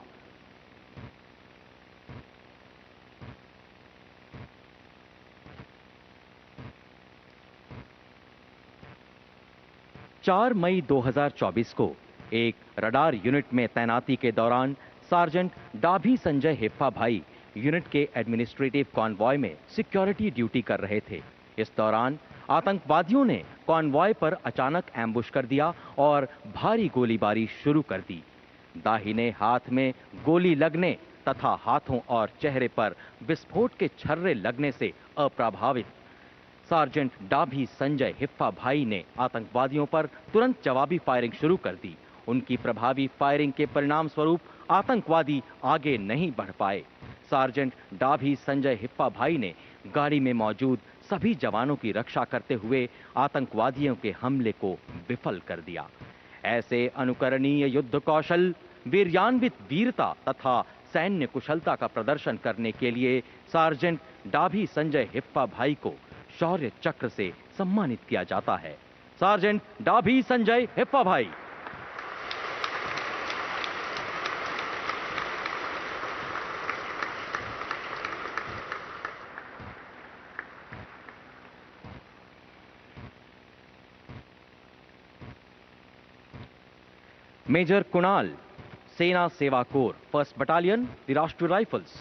[SPEAKER 6] चार मई 2024 को एक रडार यूनिट में तैनाती के दौरान सार्जेंट डाभी संजय हिप्पा भाई यूनिट के एडमिनिस्ट्रेटिव कॉन्वॉय में सिक्योरिटी ड्यूटी कर रहे थे। इस दौरान आतंकवादियों ने कॉन्वॉय पर अचानक एम्बुश कर दिया और भारी गोलीबारी शुरू कर दी। दाहिने हाथ में गोली लगने तथा हाथों और चेहरे पर विस्फोट के छर्रे लगने से अप्रभावित सार्जेंट डाभी संजय हिप्पा भाई ने आतंकवादियों पर तुरंत जवाबी फायरिंग शुरू कर दी। उनकी प्रभावी फायरिंग के परिणाम स्वरूप आतंकवादी आगे नहीं बढ़ पाए। सार्जेंट डाभी संजय हिप्पा भाई ने गाड़ी में मौजूद सभी जवानों की रक्षा करते हुए आतंकवादियों के हमले को विफल कर दिया। ऐसे अनुकरणीय युद्ध कौशल, वीर्यान्वित वीरता तथा सैन्य कुशलता का प्रदर्शन करने के लिए सार्जेंट डाभी संजय हिप्पा भाई को शौर्य चक्र से सम्मानित किया जाता है। सार्जेंट डाभी संजय हिप्पा भाई। मेजर कुणाल, सेना सेवा core, 1st battalion, the Rashtriya rifles.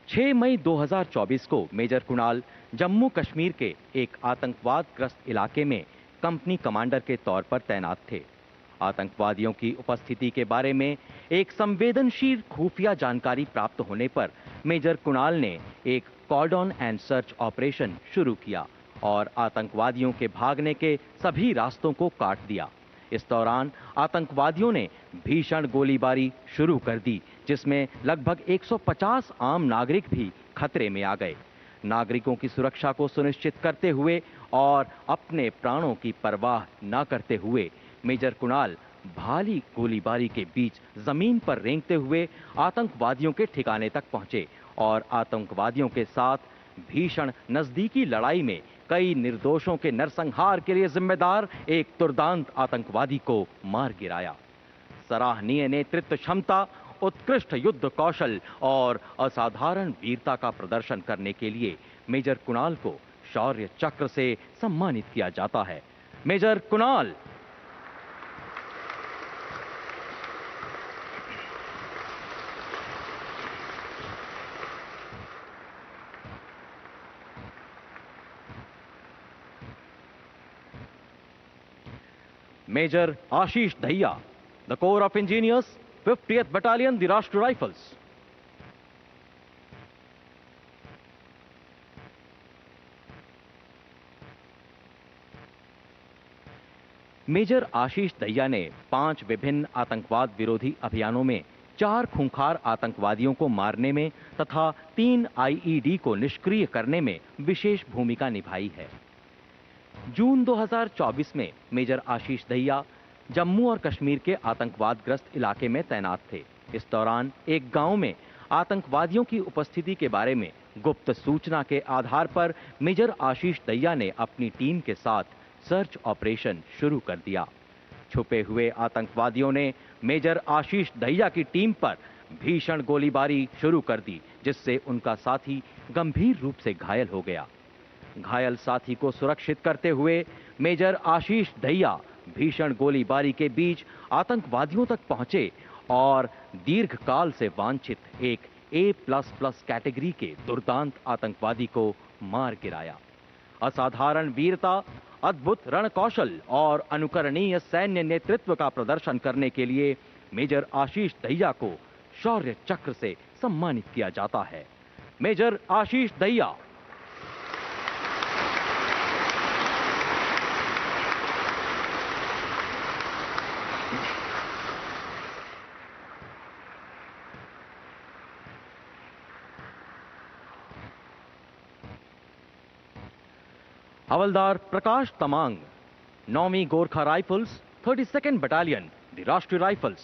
[SPEAKER 6] छह मई 2024 को मेजर कुणाल जम्मू कश्मीर के एक आतंकवादग्रस्त इलाके में कंपनी कमांडर के तौर पर तैनात थे। आतंकवादियों की उपस्थिति के बारे में एक संवेदनशील खुफिया जानकारी प्राप्त होने पर मेजर कुणाल ने एक कॉर्डन एंड सर्च ऑपरेशन शुरू किया और आतंकवादियों के भागने के सभी रास्तों को काट दिया। इस दौरान आतंकवादियों ने भीषण गोलीबारी शुरू कर दी, जिसमें लगभग 150 आम नागरिक भी खतरे में आ गए। नागरिकों की सुरक्षा को सुनिश्चित करते हुए और अपने प्राणों की परवाह न करते हुए मेजर कुणाल भारी गोलीबारी के बीच जमीन पर रेंगते हुए आतंकवादियों के ठिकाने तक पहुंचे और आतंकवादियों के साथ भीषण नजदीकी लड़ाई में कई निर्दोषों के नरसंहार के लिए जिम्मेदार एक दुर्दांत आतंकवादी को मार गिराया। सराहनीय नेतृत्व क्षमता, उत्कृष्ट युद्ध कौशल और असाधारण वीरता का प्रदर्शन करने के लिए मेजर कुणाल को शौर्य चक्र से सम्मानित किया जाता है। Major Kunal. Major Ashish Dahiya, the corps of engineers, 50th battalion, the Rashtriya rifles. Major Ashish Dahiya ने 5 विभिन्न आतंकवाद विरोधी अभियानों में 4 खूंखार आतंकवादियों को मारने में तथा 3 आईईडी को निष्क्रिय करने में विशेष भूमिका निभाई है। जून 2024 में मेजर आशीष दहिया जम्मू और कश्मीर के आतंकवादग्रस्त इलाके में तैनात थे। इस दौरान एक गांव में आतंकवादियों की उपस्थिति के बारे में गुप्त सूचना के आधार पर मेजर आशीष दहिया ने अपनी टीम के साथ सर्च ऑपरेशन शुरू कर दिया। छुपे हुए आतंकवादियों ने मेजर आशीष दहिया की टीम पर भीषण गोलीबारी शुरू कर दी, जिससे उनका साथी गंभीर रूप से घायल हो गया। घायल साथी को सुरक्षित करते हुए मेजर आशीष दहिया भीषण गोलीबारी के बीच आतंकवादियों तक पहुंचे और दीर्घकाल से वांछित एक A++ कैटेगरी के दुर्दांत आतंकवादी को मार गिराया। असाधारण वीरता, अद्भुत रणकौशल और अनुकरणीय सैन्य नेतृत्व का प्रदर्शन करने के लिए मेजर आशीष दहिया को शौर्य चक्र से सम्मानित किया जाता है। मेजर आशीष दहिया। हवलदार प्रकाश तमांग, 9वीं Gorkha rifles, 32nd battalion, the Rashtriya rifles.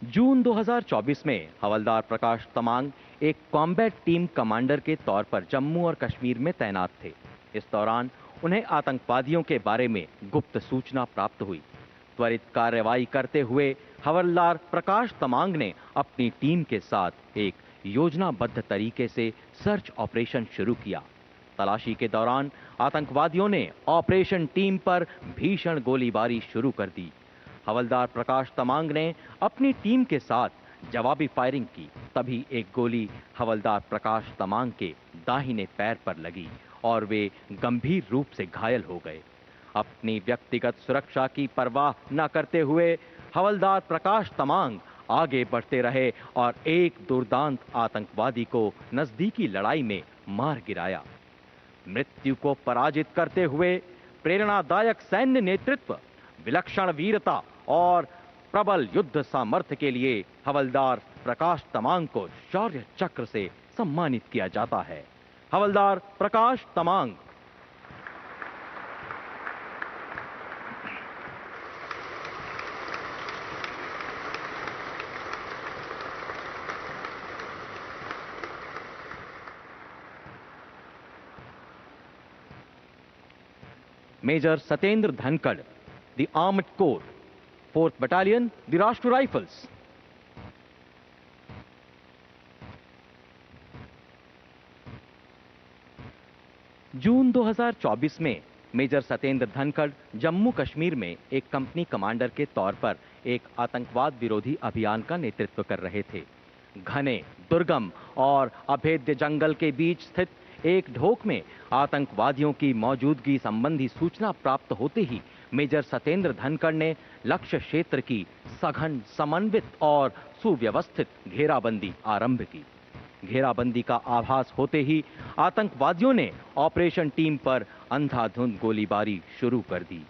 [SPEAKER 6] जून 2024 में हवलदार प्रकाश तमांग एक कॉम्बैट टीम कमांडर के तौर पर जम्मू और कश्मीर में तैनात थे। इस दौरान उन्हें आतंकवादियों के बारे में गुप्त सूचना प्राप्त हुई। त्वरित कार्रवाई करते हुए हवलदार प्रकाश तमांग ने अपनी टीम के साथ एक योजनाबद्ध तरीके से सर्च ऑपरेशन शुरू किया। तलाशी के दौरान आतंकवादियों ने ऑपरेशन टीम पर भीषण गोलीबारी शुरू कर दी। हवलदार प्रकाश तमांग ने अपनी टीम के साथ जवाबी फायरिंग की। तभी एक गोली हवलदार प्रकाश तमांग के दाहिने पैर पर लगी और वे गंभीर रूप से घायल हो गए। अपनी व्यक्तिगत सुरक्षा की परवाह न करते हुए हवलदार प्रकाश तमांग आगे बढ़ते रहे और एक दुर्दांत आतंकवादी को नजदीकी लड़ाई में मार गिराया। मृत्यु को पराजित करते हुए प्रेरणादायक सैन्य नेतृत्व, विलक्षण वीरता और प्रबल युद्ध सामर्थ्य के लिए हवलदार प्रकाश तमांग को शौर्य चक्र से सम्मानित किया जाता है। हवलदार Prakash Tamang. Major Satendra Dhankhar, the armoured corps, 4th battalion, the Rashtriya rifles. जून 2024 में मेजर सतेंद्र धनखड़ जम्मू कश्मीर में एक कंपनी कमांडर के तौर पर एक आतंकवाद विरोधी अभियान का नेतृत्व कर रहे थे। घने, दुर्गम और अभेद्य जंगल के बीच स्थित एक ढोक में आतंकवादियों की मौजूदगी संबंधी सूचना प्राप्त होते ही मेजर सतेंद्र धनखड़ ने लक्ष्य क्षेत्र की सघन, समन्वित और सुव्यवस्थित घेराबंदी आरंभ की। घेराबंदी का आभास होते ही आतंकवादियों ने ऑपरेशन टीम पर अंधाधुंध गोलीबारी शुरू कर दी।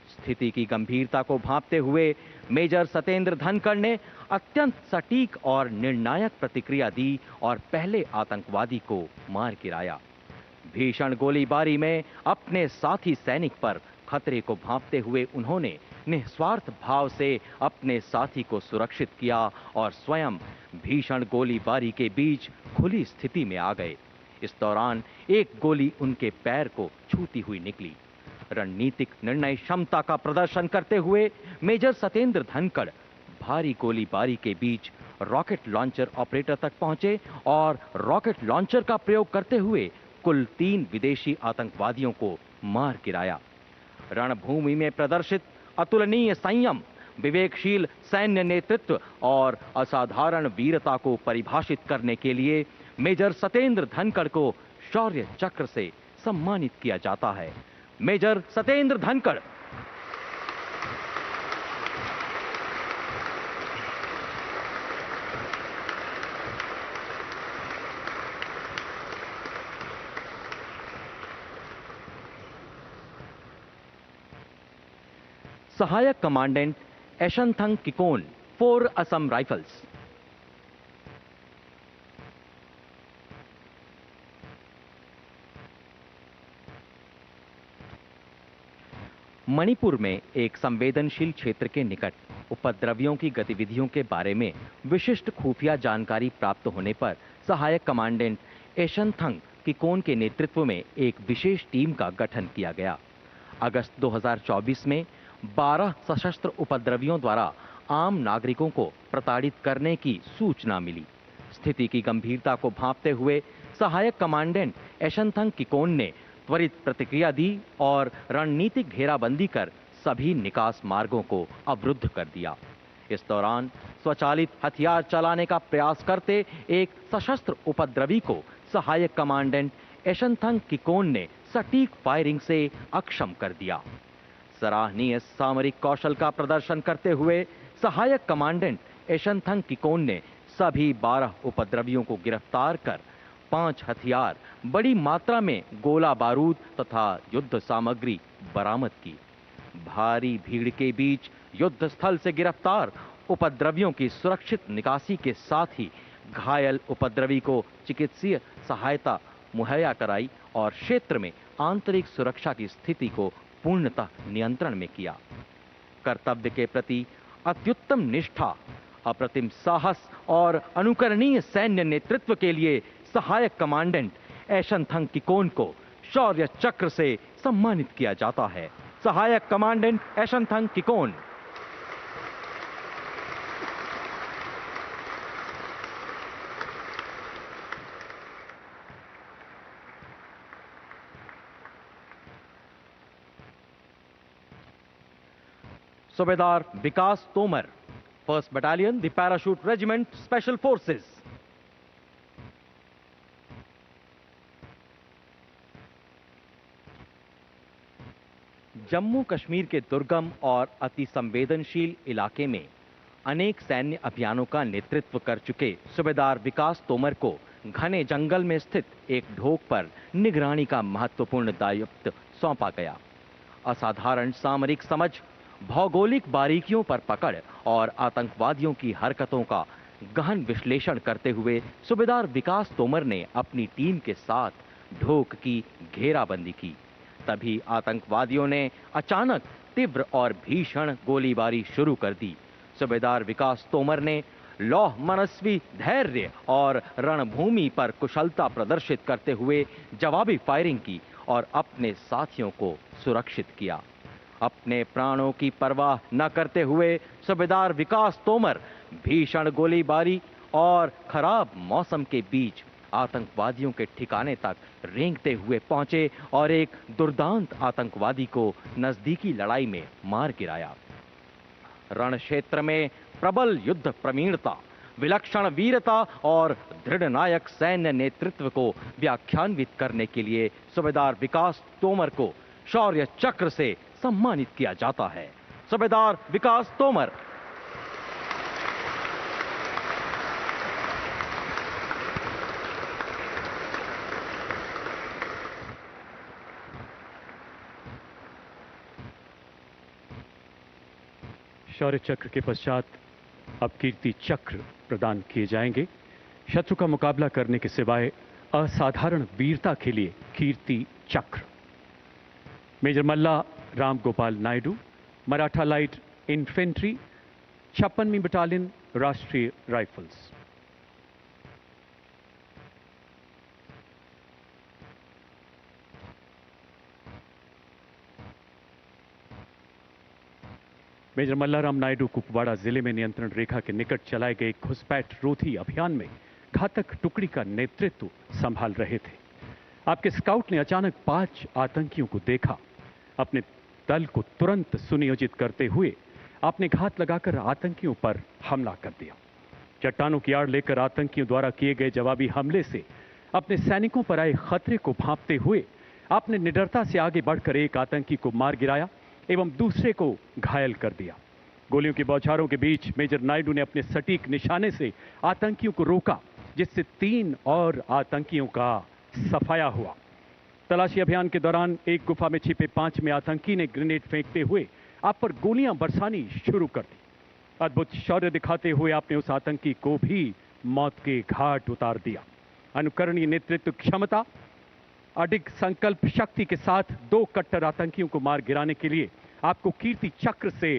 [SPEAKER 6] स्थिति की गंभीरता को भांपते हुए मेजर सतेंद्र धनखड़ ने अत्यंत सटीक और निर्णायक प्रतिक्रिया दी और पहले आतंकवादी को मार गिराया। भीषण गोलीबारी में अपने साथी सैनिक पर खतरे को भांपते हुए उन्होंने निस्वार्थ भाव से अपने साथी को सुरक्षित किया और स्वयं भीषण गोलीबारी के बीच खुली स्थिति में आ गए। इस दौरान एक गोली उनके पैर को छूती हुई निकली। रणनीतिक निर्णय क्षमता का प्रदर्शन करते हुए मेजर सतेंद्र धनखड़ भारी गोलीबारी के बीच रॉकेट लॉन्चर ऑपरेटर तक पहुंचे और रॉकेट लॉन्चर का प्रयोग करते हुए कुल 3 विदेशी आतंकवादियों को मार गिराया। रणभूमि में प्रदर्शित अतुलनीय संयम, विवेकशील सैन्य नेतृत्व और असाधारण वीरता को परिभाषित करने के लिए मेजर सतेंद्र धनखड़ को शौर्य चक्र से सम्मानित किया जाता है। मेजर सतेंद्र धनखड़। सहायक कमांडेंट एशनथंग किकोन, 4 असम राइफल्स। मणिपुर में एक संवेदनशील क्षेत्र के निकट उपद्रवियों की गतिविधियों के बारे में विशिष्ट खुफिया जानकारी प्राप्त होने पर सहायक कमांडेंट एशनथंग किकोन के नेतृत्व में एक विशेष टीम का गठन किया गया। अगस्त 2024 में 12 सशस्त्र उपद्रवियों द्वारा आम नागरिकों को प्रताड़ित करने की सूचना मिली। स्थिति की गंभीरता को भांपते हुए सहायक कमांडेंट एशनथंग किकोन ने त्वरित प्रतिक्रिया दी और रणनीतिक घेराबंदी कर सभी निकास मार्गों को अवरुद्ध कर दिया। इस दौरान स्वचालित हथियार चलाने का प्रयास करते एक सशस्त्र उपद्रवी को सहायक कमांडेंट एशनथंग किकोन ने सटीक फायरिंग से अक्षम कर दिया। सराहनीय सामरिक कौशल का प्रदर्शन करते हुए सहायक कमांडेंट एशनथंग किकोन ने सभी 12 उपद्रवियों को गिरफ्तार कर 5 हथियार, बड़ी मात्रा में गोला बारूद तथा युद्ध सामग्री बरामद की। भारी भीड़ के बीच युद्ध स्थल से गिरफ्तार उपद्रवियों की सुरक्षित निकासी के साथ ही घायल उपद्रवी को चिकित्सीय सहायता मुहैया कराई और क्षेत्र में आंतरिक सुरक्षा की स्थिति को पूर्णतः नियंत्रण में किया। कर्तव्य के प्रति अत्युत्तम निष्ठा, अप्रतिम साहस और अनुकरणीय सैन्य नेतृत्व के लिए सहायक कमांडेंट एशनथंग किकोन को शौर्य चक्र से सम्मानित किया जाता है। सहायक कमांडेंट एशनथंग किकोन। सूबेदार Vikas Tomar, 1st battalion, the parachute regiment, special forces. Jammu Kashmir के दुर्गम और अति संवेदनशील इलाके में अनेक सैन्य अभियानों का नेतृत्व कर चुके सूबेदार विकास तोमर को घने जंगल में स्थित एक ढोक पर निगरानी का महत्वपूर्ण दायित्व सौंपा गया। असाधारण सामरिक समझ, भौगोलिक बारीकियों पर पकड़ और आतंकवादियों की हरकतों का गहन विश्लेषण करते हुए सूबेदार विकास तोमर ने अपनी टीम के साथ ढोक की घेराबंदी की। तभी आतंकवादियों ने अचानक तीव्र और भीषण गोलीबारी शुरू कर दी। सूबेदार विकास तोमर ने लौह मनस्वी धैर्य और रणभूमि पर कुशलता प्रदर्शित करते हुए जवाबी फायरिंग की और अपने साथियों को सुरक्षित किया। अपने प्राणों की परवाह न करते हुए सूबेदार विकास तोमर भीषण गोलीबारी और खराब मौसम के बीच आतंकवादियों के ठिकाने तक रेंगते हुए पहुंचे और एक दुर्दांत आतंकवादी को नजदीकी लड़ाई में मार गिराया। रण क्षेत्र में प्रबल युद्ध प्रवीणता, विलक्षण वीरता और दृढ़ नायक सैन्य नेतृत्व को व्याख्यान्वित करने के लिए सूबेदार विकास तोमर को शौर्य चक्र से सम्मानित किया जाता है। सूबेदार विकास तोमर।
[SPEAKER 4] शौर्य चक्र के पश्चात अब कीर्ति चक्र प्रदान किए जाएंगे। शत्रु का मुकाबला करने के सिवाय असाधारण वीरता के लिए Kirti Chakra. Major Malla Ram Gopal Naidu, Maratha light infantry, 56वीं battalion, Rashtriya rifles. Major Mallaram Naidu Kupwara जिले में नियंत्रण रेखा के निकट चलाए गए घुसपैठ रोधी अभियान में घातक टुकड़ी का नेतृत्व संभाल रहे थे। आपके स्काउट ने अचानक 5 आतंकियों को देखा। अपने दल को तुरंत सुनियोजित करते हुए आपने घात लगाकर आतंकियों पर हमला कर दिया। चट्टानों की आड़ लेकर आतंकियों द्वारा किए गए जवाबी हमले से अपने सैनिकों पर आए खतरे को भांपते हुए आपने निडरता से आगे बढ़कर एक आतंकी को मार गिराया एवं दूसरे को घायल कर दिया। गोलियों की बौछारों के बीच मेजर नायडू ने अपने सटीक निशाने से आतंकियों को रोका, जिससे 3 और आतंकियों का सफाया हुआ। तलाशी अभियान के दौरान एक गुफा में छिपे 5वें आतंकी ने ग्रेनेड फेंकते हुए आप पर गोलियां बरसानी शुरू कर दी। अद्भुत शौर्य दिखाते हुए आपने उस आतंकी को भी मौत के घाट उतार दिया। अनुकरणीय नेतृत्व क्षमता, अडिग संकल्प शक्ति के साथ 2 कट्टर आतंकियों को मार गिराने के लिए आपको कीर्ति चक्र से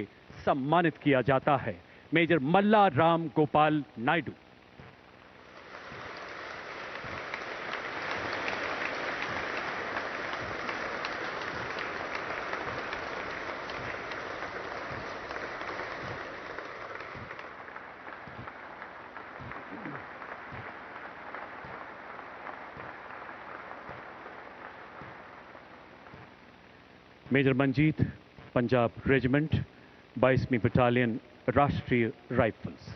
[SPEAKER 4] सम्मानित किया जाता है। Major Malla Ram Gopal Naidu. Major Manjeet, Punjab regiment, 22वीं battalion, Rashtriya rifles.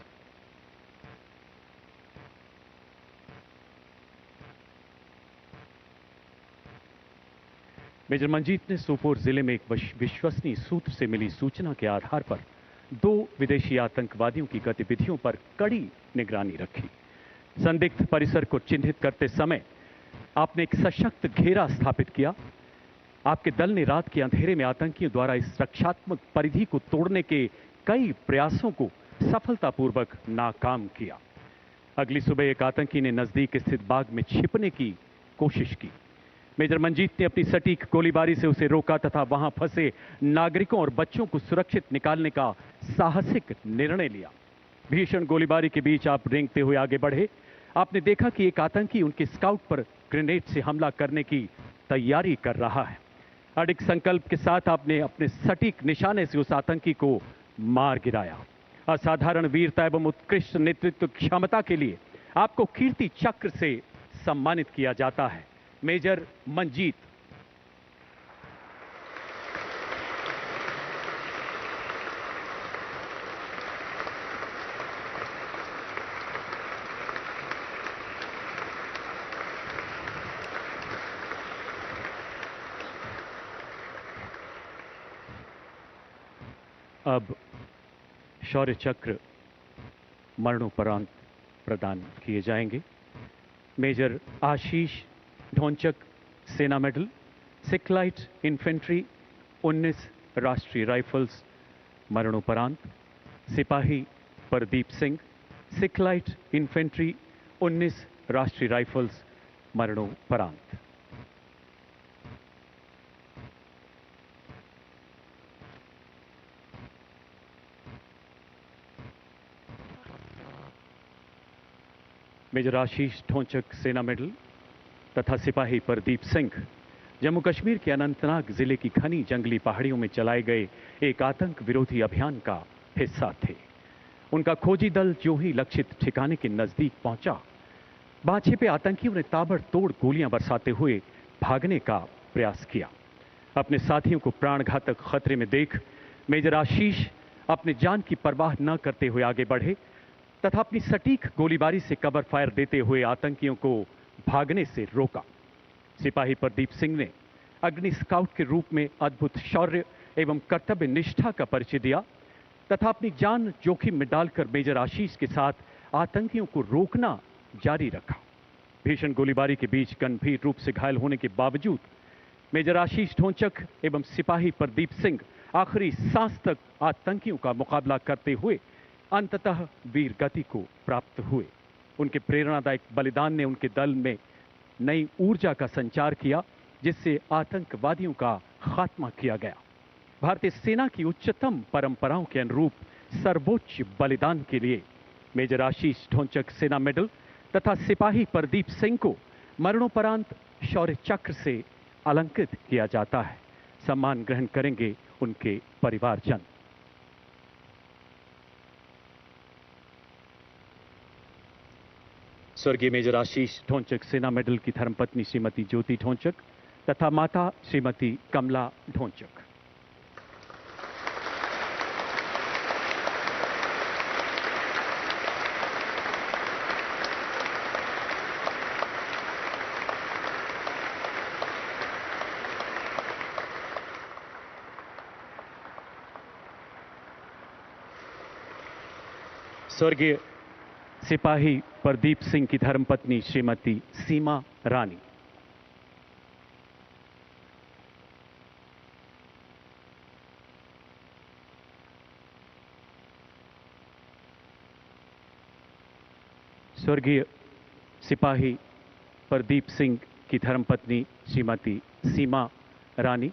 [SPEAKER 4] Major Manjeet ने सोपोर जिले में एक विश्वसनीय सूत्र से मिली सूचना के आधार पर 2 विदेशी आतंकवादियों की गतिविधियों पर कड़ी निगरानी रखी। संदिग्ध परिसर को चिन्हित करते समय आपने एक सशक्त घेरा स्थापित किया। आपके दल ने रात के अंधेरे में आतंकियों द्वारा इस रक्षात्मक परिधि को तोड़ने के कई प्रयासों को सफलतापूर्वक नाकाम किया। अगली सुबह एक आतंकी ने नजदीक स्थित बाग में छिपने की कोशिश की। मेजर मंजीत ने अपनी सटीक गोलीबारी से उसे रोका तथा वहां फंसे नागरिकों और बच्चों को सुरक्षित निकालने का साहसिक निर्णय लिया। भीषण गोलीबारी के बीच आप रेंगते हुए आगे बढ़े। आपने देखा कि एक आतंकी उनके स्काउट पर ग्रेनेड से हमला करने की तैयारी कर रहा है। अडिग संकल्प के साथ आपने अपने सटीक निशाने से उस आतंकी को मार गिराया। असाधारण वीरता एवं उत्कृष्ट नेतृत्व क्षमता के लिए आपको कीर्ति चक्र से सम्मानित किया जाता है। मेजर मंजीत। अब शौर्य चक्र मरणोपरांत प्रदान किए जाएंगे। मेजर आशीष ढोंचक, सेना मेडल, सिखलाइट इन्फेंट्री, 19 राष्ट्रीय राइफल्स, मरणोपरांत। सिपाही प्रदीप सिंह, सिखलाइट इन्फेंट्री, 19 राष्ट्रीय राइफल्स, मरणोपरांत। मेजर आशीष ढोंचक, सेना मेडल तथा सिपाही प्रदीप सिंह जम्मू कश्मीर के अनंतनाग जिले की घनी जंगली पहाड़ियों में चलाए गए एक आतंक विरोधी अभियान का हिस्सा थे। उनका खोजी दल जो ही लक्षित ठिकाने के नजदीक पहुंचा, वहां छिपे आतंकियों ने ताबड़तोड़ गोलियां बरसाते हुए भागने का प्रयास किया। अपने साथियों को प्राणघातक खतरे में देख मेजर आशीष अपने जान की परवाह न करते हुए आगे बढ़े तथा अपनी सटीक गोलीबारी से कवर फायर देते हुए आतंकियों को भागने से रोका। सिपाही प्रदीप सिंह ने अग्नि स्काउट के रूप में अद्भुत शौर्य एवं कर्तव्य निष्ठा का परिचय दिया तथा अपनी जान जोखिम में डालकर मेजर आशीष के साथ आतंकियों को रोकना जारी रखा। भीषण गोलीबारी के बीच गंभीर रूप से घायल होने के बावजूद मेजर आशीष ढोंचक एवं सिपाही प्रदीप सिंह आखिरी सांस तक आतंकियों का मुकाबला करते हुए अंततः वीर गति को प्राप्त हुए। उनके प्रेरणादायक बलिदान ने उनके दल में नई ऊर्जा का संचार किया, जिससे आतंकवादियों का खात्मा किया गया। भारतीय सेना की उच्चतम परंपराओं के अनुरूप सर्वोच्च बलिदान के लिए मेजर आशीष ढोंचक, सेना मेडल तथा सिपाही प्रदीप सिंह को मरणोपरांत शौर्य चक्र से अलंकृत किया जाता है। सम्मान ग्रहण करेंगे उनके परिवारजन। स्वर्गीय मेजर आशीष ढोंचक, सेना मेडल की धर्मपत्नी श्रीमती ज्योति ढोंचक तथा माता श्रीमती कमला ढोंचक। स्वर्गीय सिपाही प्रदीप सिंह की धर्मपत्नी श्रीमती सीमा रानी। स्वर्गीय सिपाही प्रदीप सिंह की धर्मपत्नी श्रीमती सीमा रानी,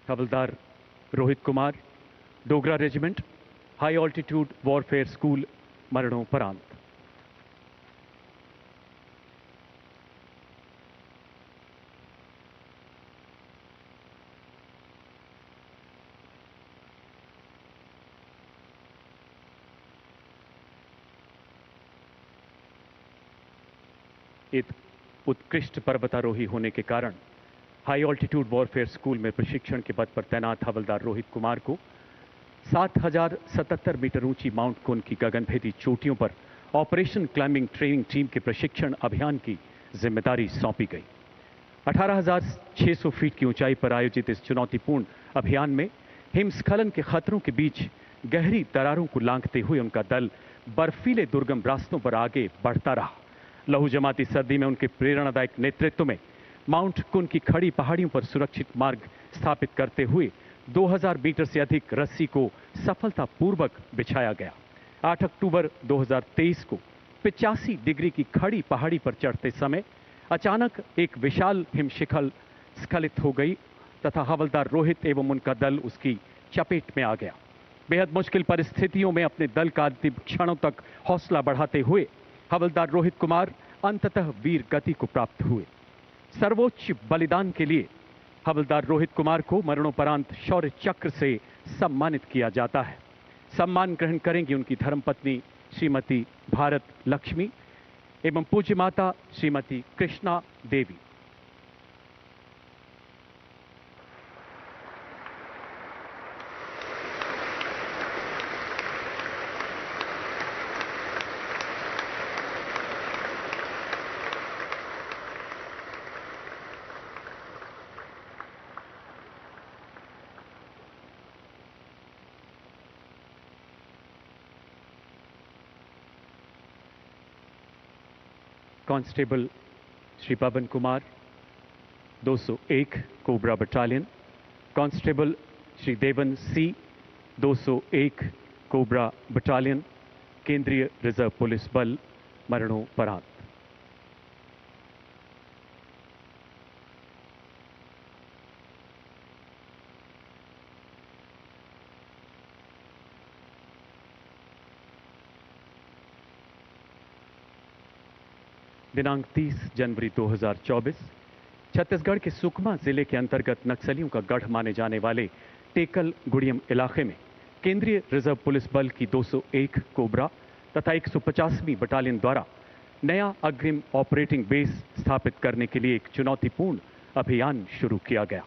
[SPEAKER 4] हवलदार Rohit Kumar, Dogra regiment, high altitude warfare school, मरणोपरांत। एक उत्कृष्ट पर्वतारोही होने के कारण हाई ऑल्टीट्यूड वॉरफेयर स्कूल में प्रशिक्षण के पद पर तैनात हवलदार रोहित कुमार को 7077 मीटर ऊंची माउंट कुन की गगनभेदी चोटियों पर ऑपरेशन क्लाइंबिंग ट्रेनिंग टीम के प्रशिक्षण अभियान की जिम्मेदारी सौंपी गई। 18,600 फीट की ऊंचाई पर आयोजित इस चुनौतीपूर्ण अभियान में हिमस्खलन के खतरों के बीच गहरी दरारों को लांघते हुए उनका दल बर्फीले दुर्गम रास्तों पर आगे बढ़ता रहा। लहू जमाती सर्दी में उनके प्रेरणादायक नेतृत्व में माउंट कुन की खड़ी पहाड़ियों पर सुरक्षित मार्ग स्थापित करते हुए 2000 मीटर से अधिक रस्सी को सफलतापूर्वक बिछाया गया। 8 अक्टूबर 2023 को 85 डिग्री की खड़ी पहाड़ी पर चढ़ते समय अचानक एक विशाल हिमशिखर स्खलित हो गई तथा हवलदार रोहित एवं उनका दल उसकी चपेट में आ गया। बेहद मुश्किल परिस्थितियों में अपने दल का अंतिम क्षणों तक हौसला बढ़ाते हुए हवलदार रोहित कुमार अंततः वीर गति को प्राप्त हुए। सर्वोच्च बलिदान के लिए हवलदार रोहित कुमार को मरणोपरांत शौर्य चक्र से सम्मानित किया जाता है। सम्मान ग्रहण करेंगी उनकी धर्मपत्नी श्रीमती भारत लक्ष्मी एवं पूज्य माता Shrimati Krishna Devi. Constable Shri Pawan Kumar 201 cobra battalion, constable Shri Devan C 201 cobra battalion, केंद्रीय रिजर्व पुलिस बल, मरणोपरांत। दिनांक 30 जनवरी 2024 छत्तीसगढ़ के सुकमा जिले के अंतर्गत नक्सलियों का गढ़ माने जाने वाले टेकल गुड़ियम इलाके में केंद्रीय रिजर्व पुलिस बल की 201 कोबरा तथा 150वीं बटालियन द्वारा नया अग्रिम ऑपरेटिंग बेस स्थापित करने के लिए एक चुनौतीपूर्ण अभियान शुरू किया गया।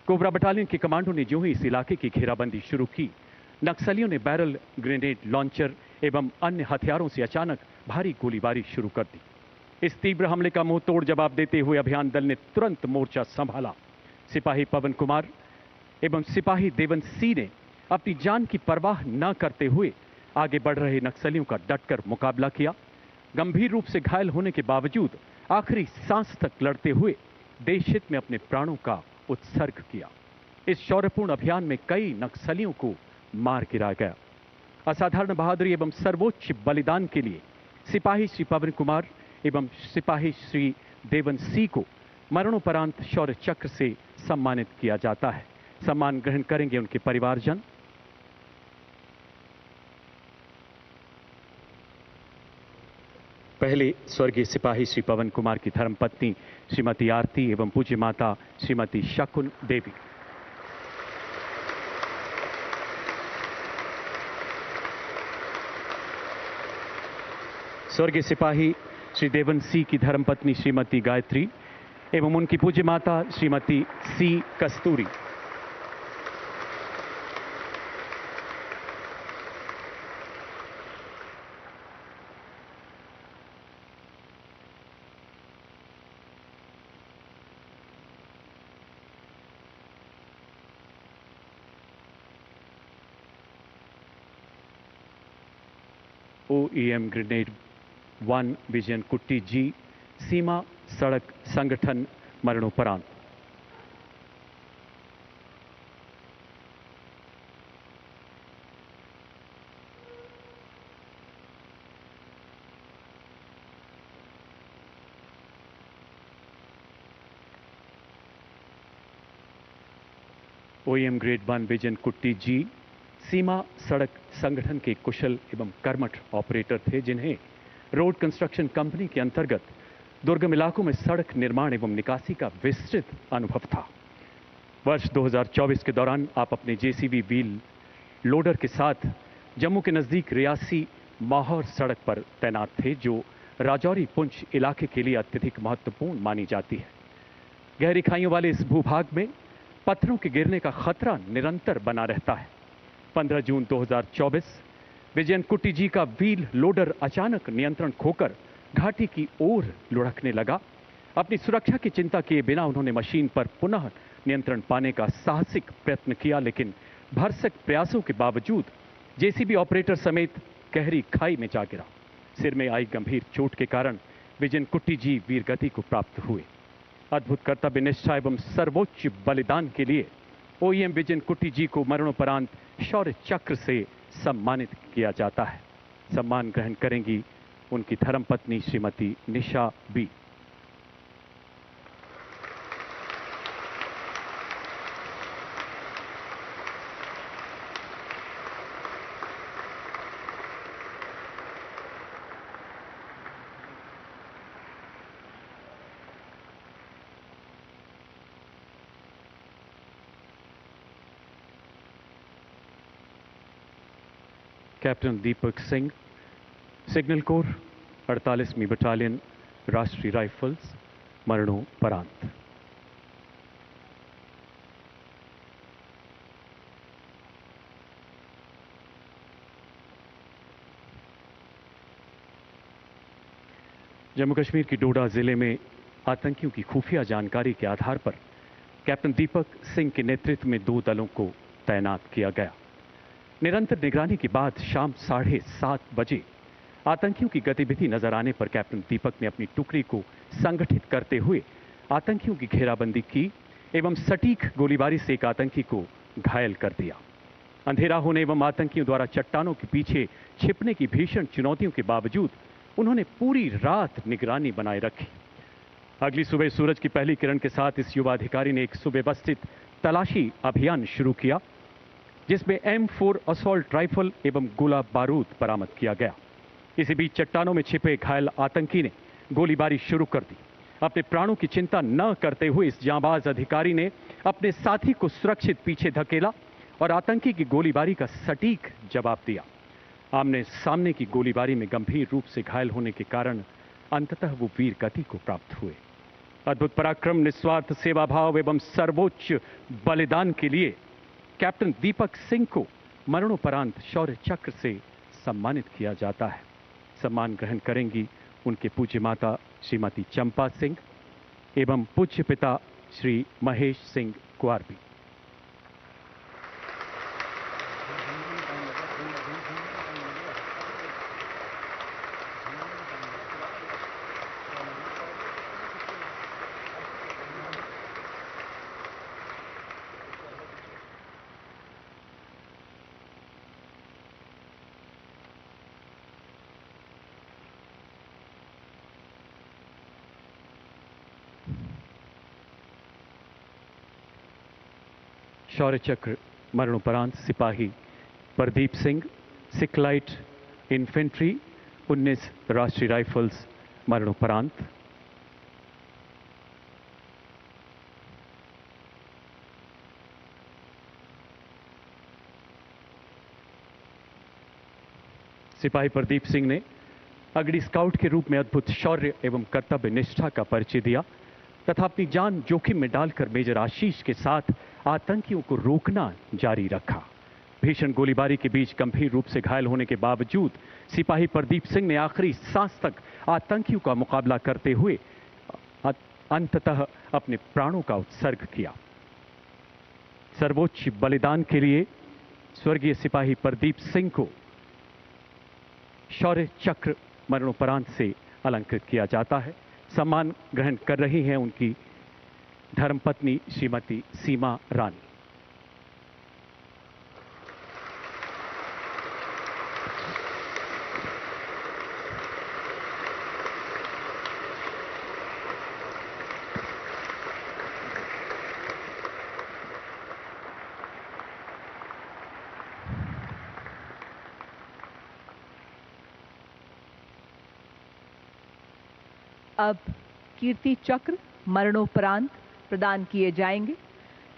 [SPEAKER 4] कोबरा बटालियन के कमांडो ने जो ही इस इलाके की घेराबंदी शुरू की, नक्सलियों ने बैरल ग्रेनेड लॉन्चर एवं अन्य हथियारों से अचानक भारी गोलीबारी शुरू कर दी। इस तीव्र हमले का मुंह तोड़ जवाब देते हुए अभियान दल ने तुरंत मोर्चा संभाला। सिपाही पवन कुमार एवं सिपाही देवन सी ने अपनी जान की परवाह न करते हुए आगे बढ़ रहे नक्सलियों का डटकर मुकाबला किया। गंभीर रूप से घायल होने के बावजूद आखिरी सांस तक लड़ते हुए देश हित में अपने प्राणों का उत्सर्ग किया। इस शौर्यपूर्ण अभियान में कई नक्सलियों को मार गिराया गया। असाधारण बहादुरी एवं सर्वोच्च बलिदान के लिए सिपाही श्री पवन कुमार एवं सिपाही श्री देवन सी को मरणोपरांत शौर्य चक्र से सम्मानित किया जाता है। सम्मान ग्रहण करेंगे उनके परिवारजन। पहले स्वर्गीय सिपाही श्री पवन कुमार की धर्मपत्नी श्रीमती आरती एवं पूज्य माता श्रीमती शकुन देवी। स्वर्गीय सिपाही श्री देवन सी की धर्मपत्नी श्रीमती गायत्री एवं उनकी पूज्य माता श्रीमती सी कस्तूरी। OEM ग्रेनेड 1 विजयन कुट्टी जी सीमा सड़क संगठन मरणोपरांत। OEM ग्रेड 1 विजन कुट्टी जी सीमा सड़क संगठन के कुशल एवं कर्मठ ऑपरेटर थे, जिन्हें रोड कंस्ट्रक्शन कंपनी के अंतर्गत दुर्गम इलाकों में सड़क निर्माण एवं निकासी का विस्तृत अनुभव था। वर्ष 2024 के दौरान आप अपने जेसीबी व्हील लोडर के साथ जम्मू के नजदीक रियासी माहौर सड़क पर तैनात थे, जो राजौरी पुंछ इलाके के लिए अत्यधिक महत्वपूर्ण मानी जाती है। गहरी खाइयों वाले इस भूभाग में पत्थरों के गिरने का खतरा निरंतर बना रहता है। 15 जून 2024 विजयन कुट्टी जी का व्हील लोडर अचानक नियंत्रण खोकर घाटी की ओर लुढ़कने लगा। अपनी सुरक्षा की चिंता किए बिना उन्होंने मशीन पर पुनः नियंत्रण पाने का साहसिक प्रयत्न किया, लेकिन भरसक प्रयासों के बावजूद जेसीबी ऑपरेटर समेत गहरी खाई में जा गिरा। सिर में आई गंभीर चोट के कारण विजयन कुट्टी जी वीरगति को प्राप्त हुए। अद्भुत कर्तव्य निष्ठा एवं सर्वोच्च बलिदान के लिए OEM विजयन कुट्टी जी को मरणोपरांत शौर्य चक्र से सम्मानित किया जाता है। सम्मान ग्रहण करेंगी उनकी धर्मपत्नी श्रीमती निशा B. Captain Deepak Singh, signal corps 48वीं battalion Rashtriya rifles, मरणोपरांत। जम्मू कश्मीर की डोडा जिले में आतंकियों की खुफिया जानकारी के आधार पर कैप्टन दीपक सिंह के नेतृत्व में 2 दलों को तैनात किया गया। निरंतर निगरानी के बाद शाम 7:30 बजे आतंकियों की गतिविधि नजर आने पर कैप्टन दीपक ने अपनी टुकड़ी को संगठित करते हुए आतंकियों की घेराबंदी की एवं सटीक गोलीबारी से एक आतंकी को घायल कर दिया। अंधेरा होने एवं आतंकियों द्वारा चट्टानों के पीछे छिपने की भीषण चुनौतियों के बावजूद उन्होंने पूरी रात निगरानी बनाए रखी। अगली सुबह सूरज की पहली किरण के साथ इस युवा अधिकारी ने एक सुव्यवस्थित तलाशी अभियान शुरू किया, जिसमें M4 असॉल्ट राइफल एवं गोला बारूद बरामद किया गया। इसी बीच चट्टानों में छिपे घायल आतंकी ने गोलीबारी शुरू कर दी। अपने प्राणों की चिंता न करते हुए इस जांबाज अधिकारी ने अपने साथी को सुरक्षित पीछे धकेला और आतंकी की गोलीबारी का सटीक जवाब दिया। आमने सामने की गोलीबारी में गंभीर रूप से घायल होने के कारण अंततः वो वीर गति को प्राप्त हुए। अद्भुत पराक्रम, निस्वार्थ सेवा भाव एवं सर्वोच्च बलिदान के लिए कैप्टन दीपक सिंह को मरणोपरांत शौर्य चक्र से सम्मानित किया जाता है। सम्मान ग्रहण करेंगी उनके पूज्य माता श्रीमती चंपा सिंह एवं पूज्य पिता श्री महेश सिंह कुआरबी। शौर्य चक्र मरणोपरांत सिपाही प्रदीप सिंह, सिखलाइट इन्फेंट्री 19 राष्ट्रीय राइफल्स, मरणोपरांत। सिपाही प्रदीप सिंह ने अगड़ी स्काउट के रूप में अद्भुत शौर्य एवं कर्तव्य निष्ठा का परिचय दिया तथा अपनी जान जोखिम में डालकर मेजर आशीष के साथ आतंकियों को रोकना जारी रखा। भीषण गोलीबारी के बीच गंभीर रूप से घायल होने के बावजूद सिपाही प्रदीप सिंह ने आखिरी सांस तक आतंकियों का मुकाबला करते हुए अंततः अपने प्राणों का उत्सर्ग किया। सर्वोच्च बलिदान के लिए स्वर्गीय सिपाही प्रदीप सिंह को शौर्य चक्र मरणोपरांत से अलंकृत किया जाता है। सम्मान ग्रहण कर रही हैं उनकी धर्मपत्नी श्रीमती सीमा रानी।
[SPEAKER 5] अब कीर्ति चक्र मरणोपरांत प्रदान किए जाएंगे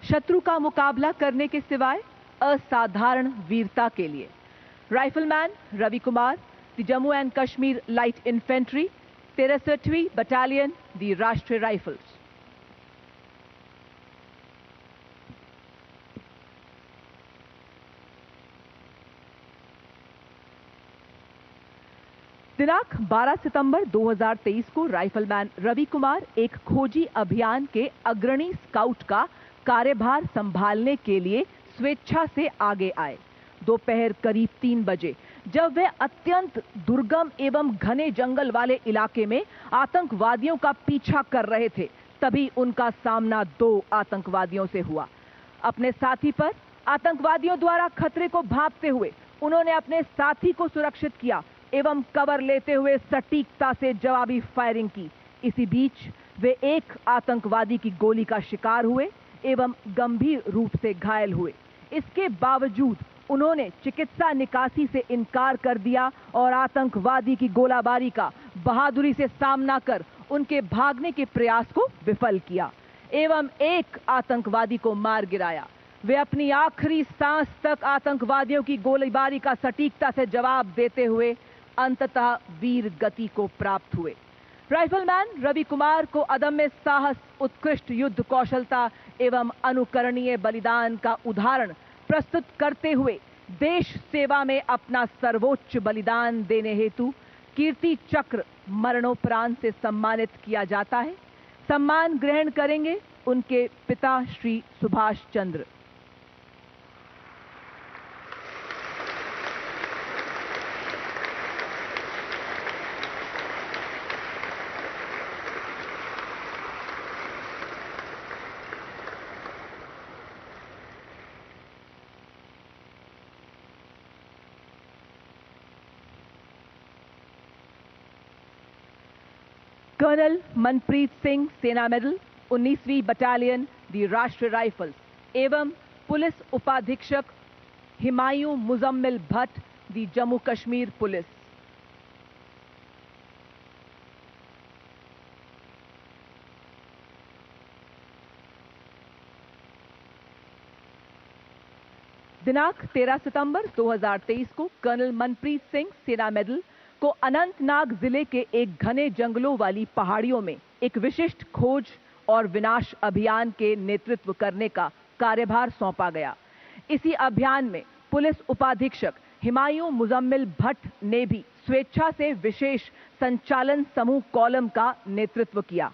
[SPEAKER 5] शत्रु का मुकाबला करने के सिवाय असाधारण वीरता के लिए। Rifleman Ravi Kumar, the Jammu and Kashmir light infantry, 63वीं बटालियन, द राष्ट्रीय राइफल्स। दिनांक 12 सितंबर 2023 को राइफलमैन रवि कुमार एक खोजी अभियान के अग्रणी स्काउट का कार्यभार संभालने के लिए स्वेच्छा से आगे आए। दोपहर करीब 3 बजे जब वे अत्यंत दुर्गम एवं घने जंगल वाले इलाके में आतंकवादियों का पीछा कर रहे थे, तभी उनका सामना 2 आतंकवादियों से हुआ। अपने साथी पर आतंकवादियों द्वारा खतरे को भांपते हुए उन्होंने अपने साथी को सुरक्षित किया एवं कवर लेते हुए सटीकता से जवाबी फायरिंग की। इसी बीच वे एक आतंकवादी की गोली का शिकार हुए एवं गंभीर रूप से घायल हुए। इसके बावजूद उन्होंने चिकित्सा निकासी से इनकार कर दिया और आतंकवादी की गोलाबारी का बहादुरी से सामना कर उनके भागने के प्रयास को विफल किया एवं एक आतंकवादी को मार गिराया। वे अपनी आखिरी सांस तक आतंकवादियों की गोलीबारी का सटीकता से जवाब देते हुए अंततः वीर गति को प्राप्त हुए। राइफलमैन रवि कुमार को अदम्य साहस, उत्कृष्ट युद्ध कौशलता एवं अनुकरणीय बलिदान का उदाहरण प्रस्तुत करते हुए देश सेवा में अपना सर्वोच्च बलिदान देने हेतु कीर्ति चक्र मरणोपरांत से सम्मानित किया जाता है। सम्मान ग्रहण करेंगे उनके पिता श्री सुभाष चंद्र। कर्नल मनप्रीत सिंह सेना मेडल, 19वीं बटालियन, दी राष्ट्रीय राइफल्स एवं पुलिस उपाधीक्षक हिमायूं मुजम्मिल भट्ट, दी जम्मू कश्मीर पुलिस। दिनांक 13 सितंबर 2023 को कर्नल मनप्रीत सिंह सेना मेडल को अनंतनाग जिले के एक घने जंगलों वाली पहाड़ियों में एक विशिष्ट खोज और विनाश अभियान के नेतृत्व करने का कार्यभार सौंपा गया। इसी अभियान में पुलिस उपाधीक्षक हिमायूं मुजम्मिल भट्ट ने भी स्वेच्छा से विशेष संचालन समूह कॉलम का नेतृत्व किया।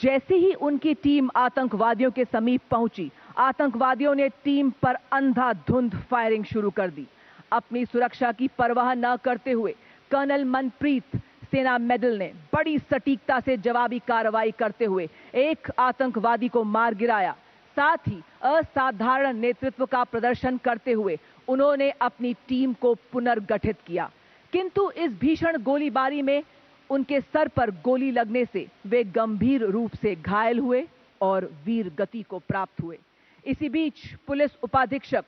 [SPEAKER 5] जैसे ही उनकी टीम आतंकवादियों के समीप पहुंची, आतंकवादियों ने टीम पर अंधाधुंध फायरिंग शुरू कर दी। अपनी सुरक्षा की परवाह न करते हुए कर्नल मनप्रीत सेना मेडल ने बड़ी सटीकता से जवाबी कार्रवाई करते हुए एक आतंकवादी को मार गिराया। साथ ही असाधारण नेतृत्व का प्रदर्शन करते हुए उन्होंने अपनी टीम को पुनर्गठित किया। किंतु इस भीषण गोलीबारी में उनके सर पर गोली लगने से वे गंभीर रूप से घायल हुए और वीर गति को प्राप्त हुए। इसी बीच पुलिस उपाधीक्षक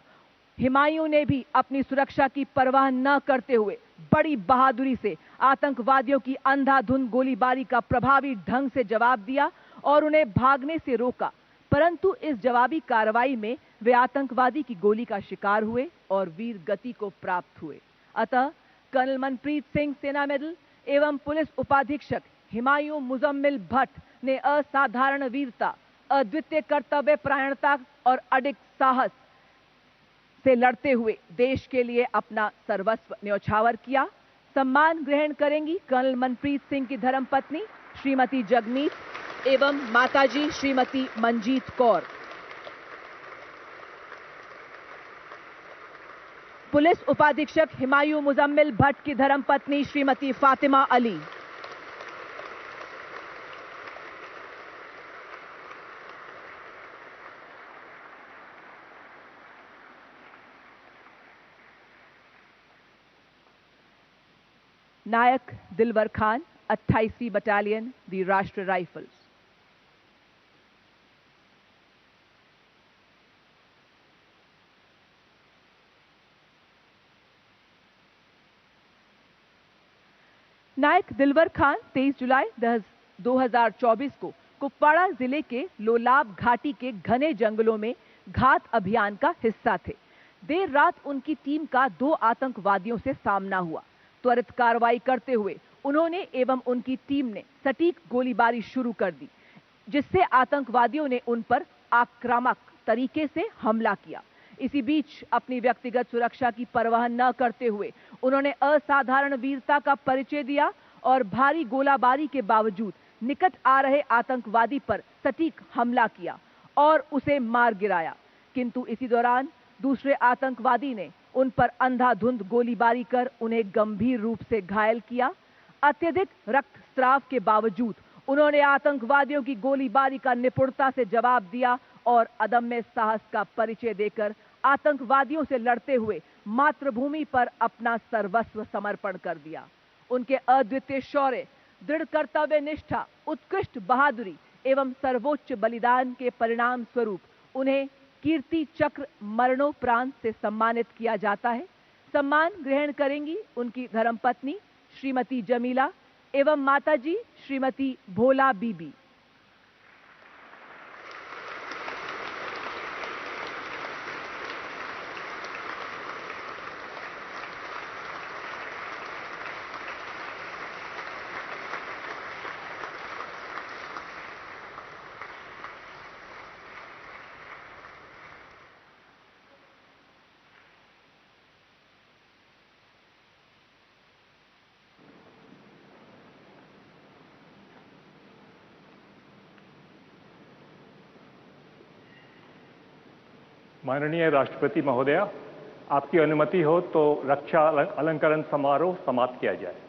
[SPEAKER 5] हिमायूं ने भी अपनी सुरक्षा की परवाह न करते हुए बड़ी बहादुरी से आतंकवादियों की अंधाधुंध गोलीबारी का प्रभावी ढंग से जवाब दिया और उन्हें भागने से रोका। परंतु इस जवाबी कार्रवाई में वे आतंकवादी की गोली का शिकार हुए और वीर गति को प्राप्त हुए। अतः कर्नल मनप्रीत सिंह सेना मेडल एवं पुलिस उपाधीक्षक हिमायूं मुजम्मिल भट्ट ने असाधारण वीरता, अद्वितीय कर्तव्य परायणता और अडिग साहस से लड़ते हुए देश के लिए अपना सर्वस्व न्यौछावर किया। सम्मान ग्रहण करेंगी कर्नल मनप्रीत सिंह की धर्मपत्नी श्रीमती जगमीत एवं माताजी श्रीमती मंजीत कौर। पुलिस उपाधीक्षक हिमायूं मुजम्मिल भट्ट की धर्मपत्नी श्रीमती फातिमा अली। नायक दिलवर Khan, 28वीं battalion, the Rashtriya rifles. नायक दिलवर खान 23 जुलाई 2024 को कुपवाड़ा जिले के लोलाब घाटी के घने जंगलों में घात अभियान का हिस्सा थे। देर रात उनकी टीम का 2 आतंकवादियों से सामना हुआ। त्वरित कार्रवाई करते हुए उन्होंने एवं उनकी टीम ने सटीक गोलीबारी शुरू कर दी, जिससे आतंकवादियों ने उन पर आक्रामक तरीके से हमला किया। इसी बीच अपनी व्यक्तिगत सुरक्षा की परवाह न करते हुए उन्होंने असाधारण वीरता का परिचय दिया और भारी गोलाबारी के बावजूद निकट आ रहे आतंकवादी पर सटीक हमला किया और उसे मार गिराया। किंतु इसी दौरान दूसरे आतंकवादी ने उन पर अंधाधुंध गोलीबारी कर उन्हें गंभीर रूप से घायल किया। अत्यधिक रक्तस्राव के बावजूद उन्होंने आतंकवादियों की गोलीबारी का निपुणता से जवाब दिया और अदम्य साहस का परिचय देकर आतंकवादियों से लड़ते हुए मातृभूमि पर अपना सर्वस्व समर्पण कर दिया। उनके अद्वितीय शौर्य, दृढ़ कर्तव्य निष्ठा, उत्कृष्ट बहादुरी एवं सर्वोच्च बलिदान के परिणाम स्वरूप उन्हें कीर्ति चक्र मरणोपरांत से सम्मानित किया जाता है। सम्मान ग्रहण करेंगी उनकी धर्मपत्नी श्रीमती जमीला एवं माताजी श्रीमती भोला बीबी।
[SPEAKER 1] माननीय राष्ट्रपति महोदया, आपकी अनुमति हो तो रक्षा अलंकरण समारोह समाप्त किया जाए।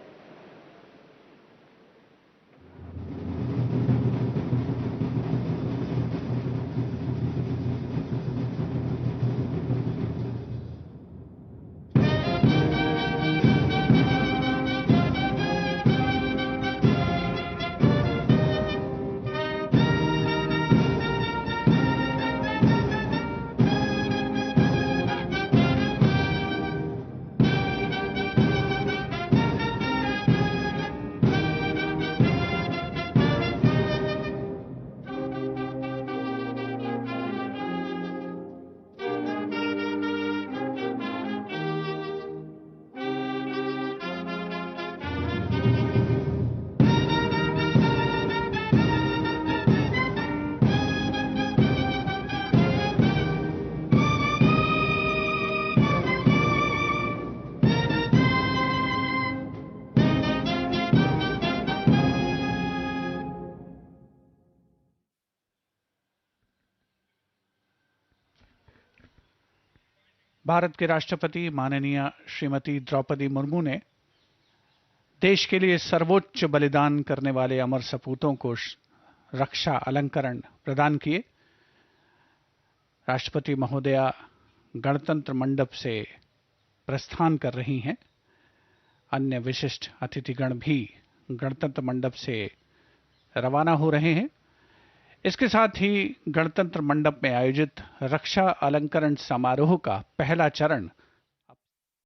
[SPEAKER 3] भारत के राष्ट्रपति माननीय श्रीमती द्रौपदी मुर्मू ने देश के लिए सर्वोच्च बलिदान करने वाले अमर सपूतों को रक्षा अलंकरण प्रदान किए। राष्ट्रपति महोदया गणतंत्र मंडप से प्रस्थान कर रही हैं। अन्य विशिष्ट अतिथिगण भी गणतंत्र मंडप से रवाना हो रहे हैं। इसके साथ ही गणतंत्र मंडप में आयोजित रक्षा अलंकरण समारोह का पहला चरण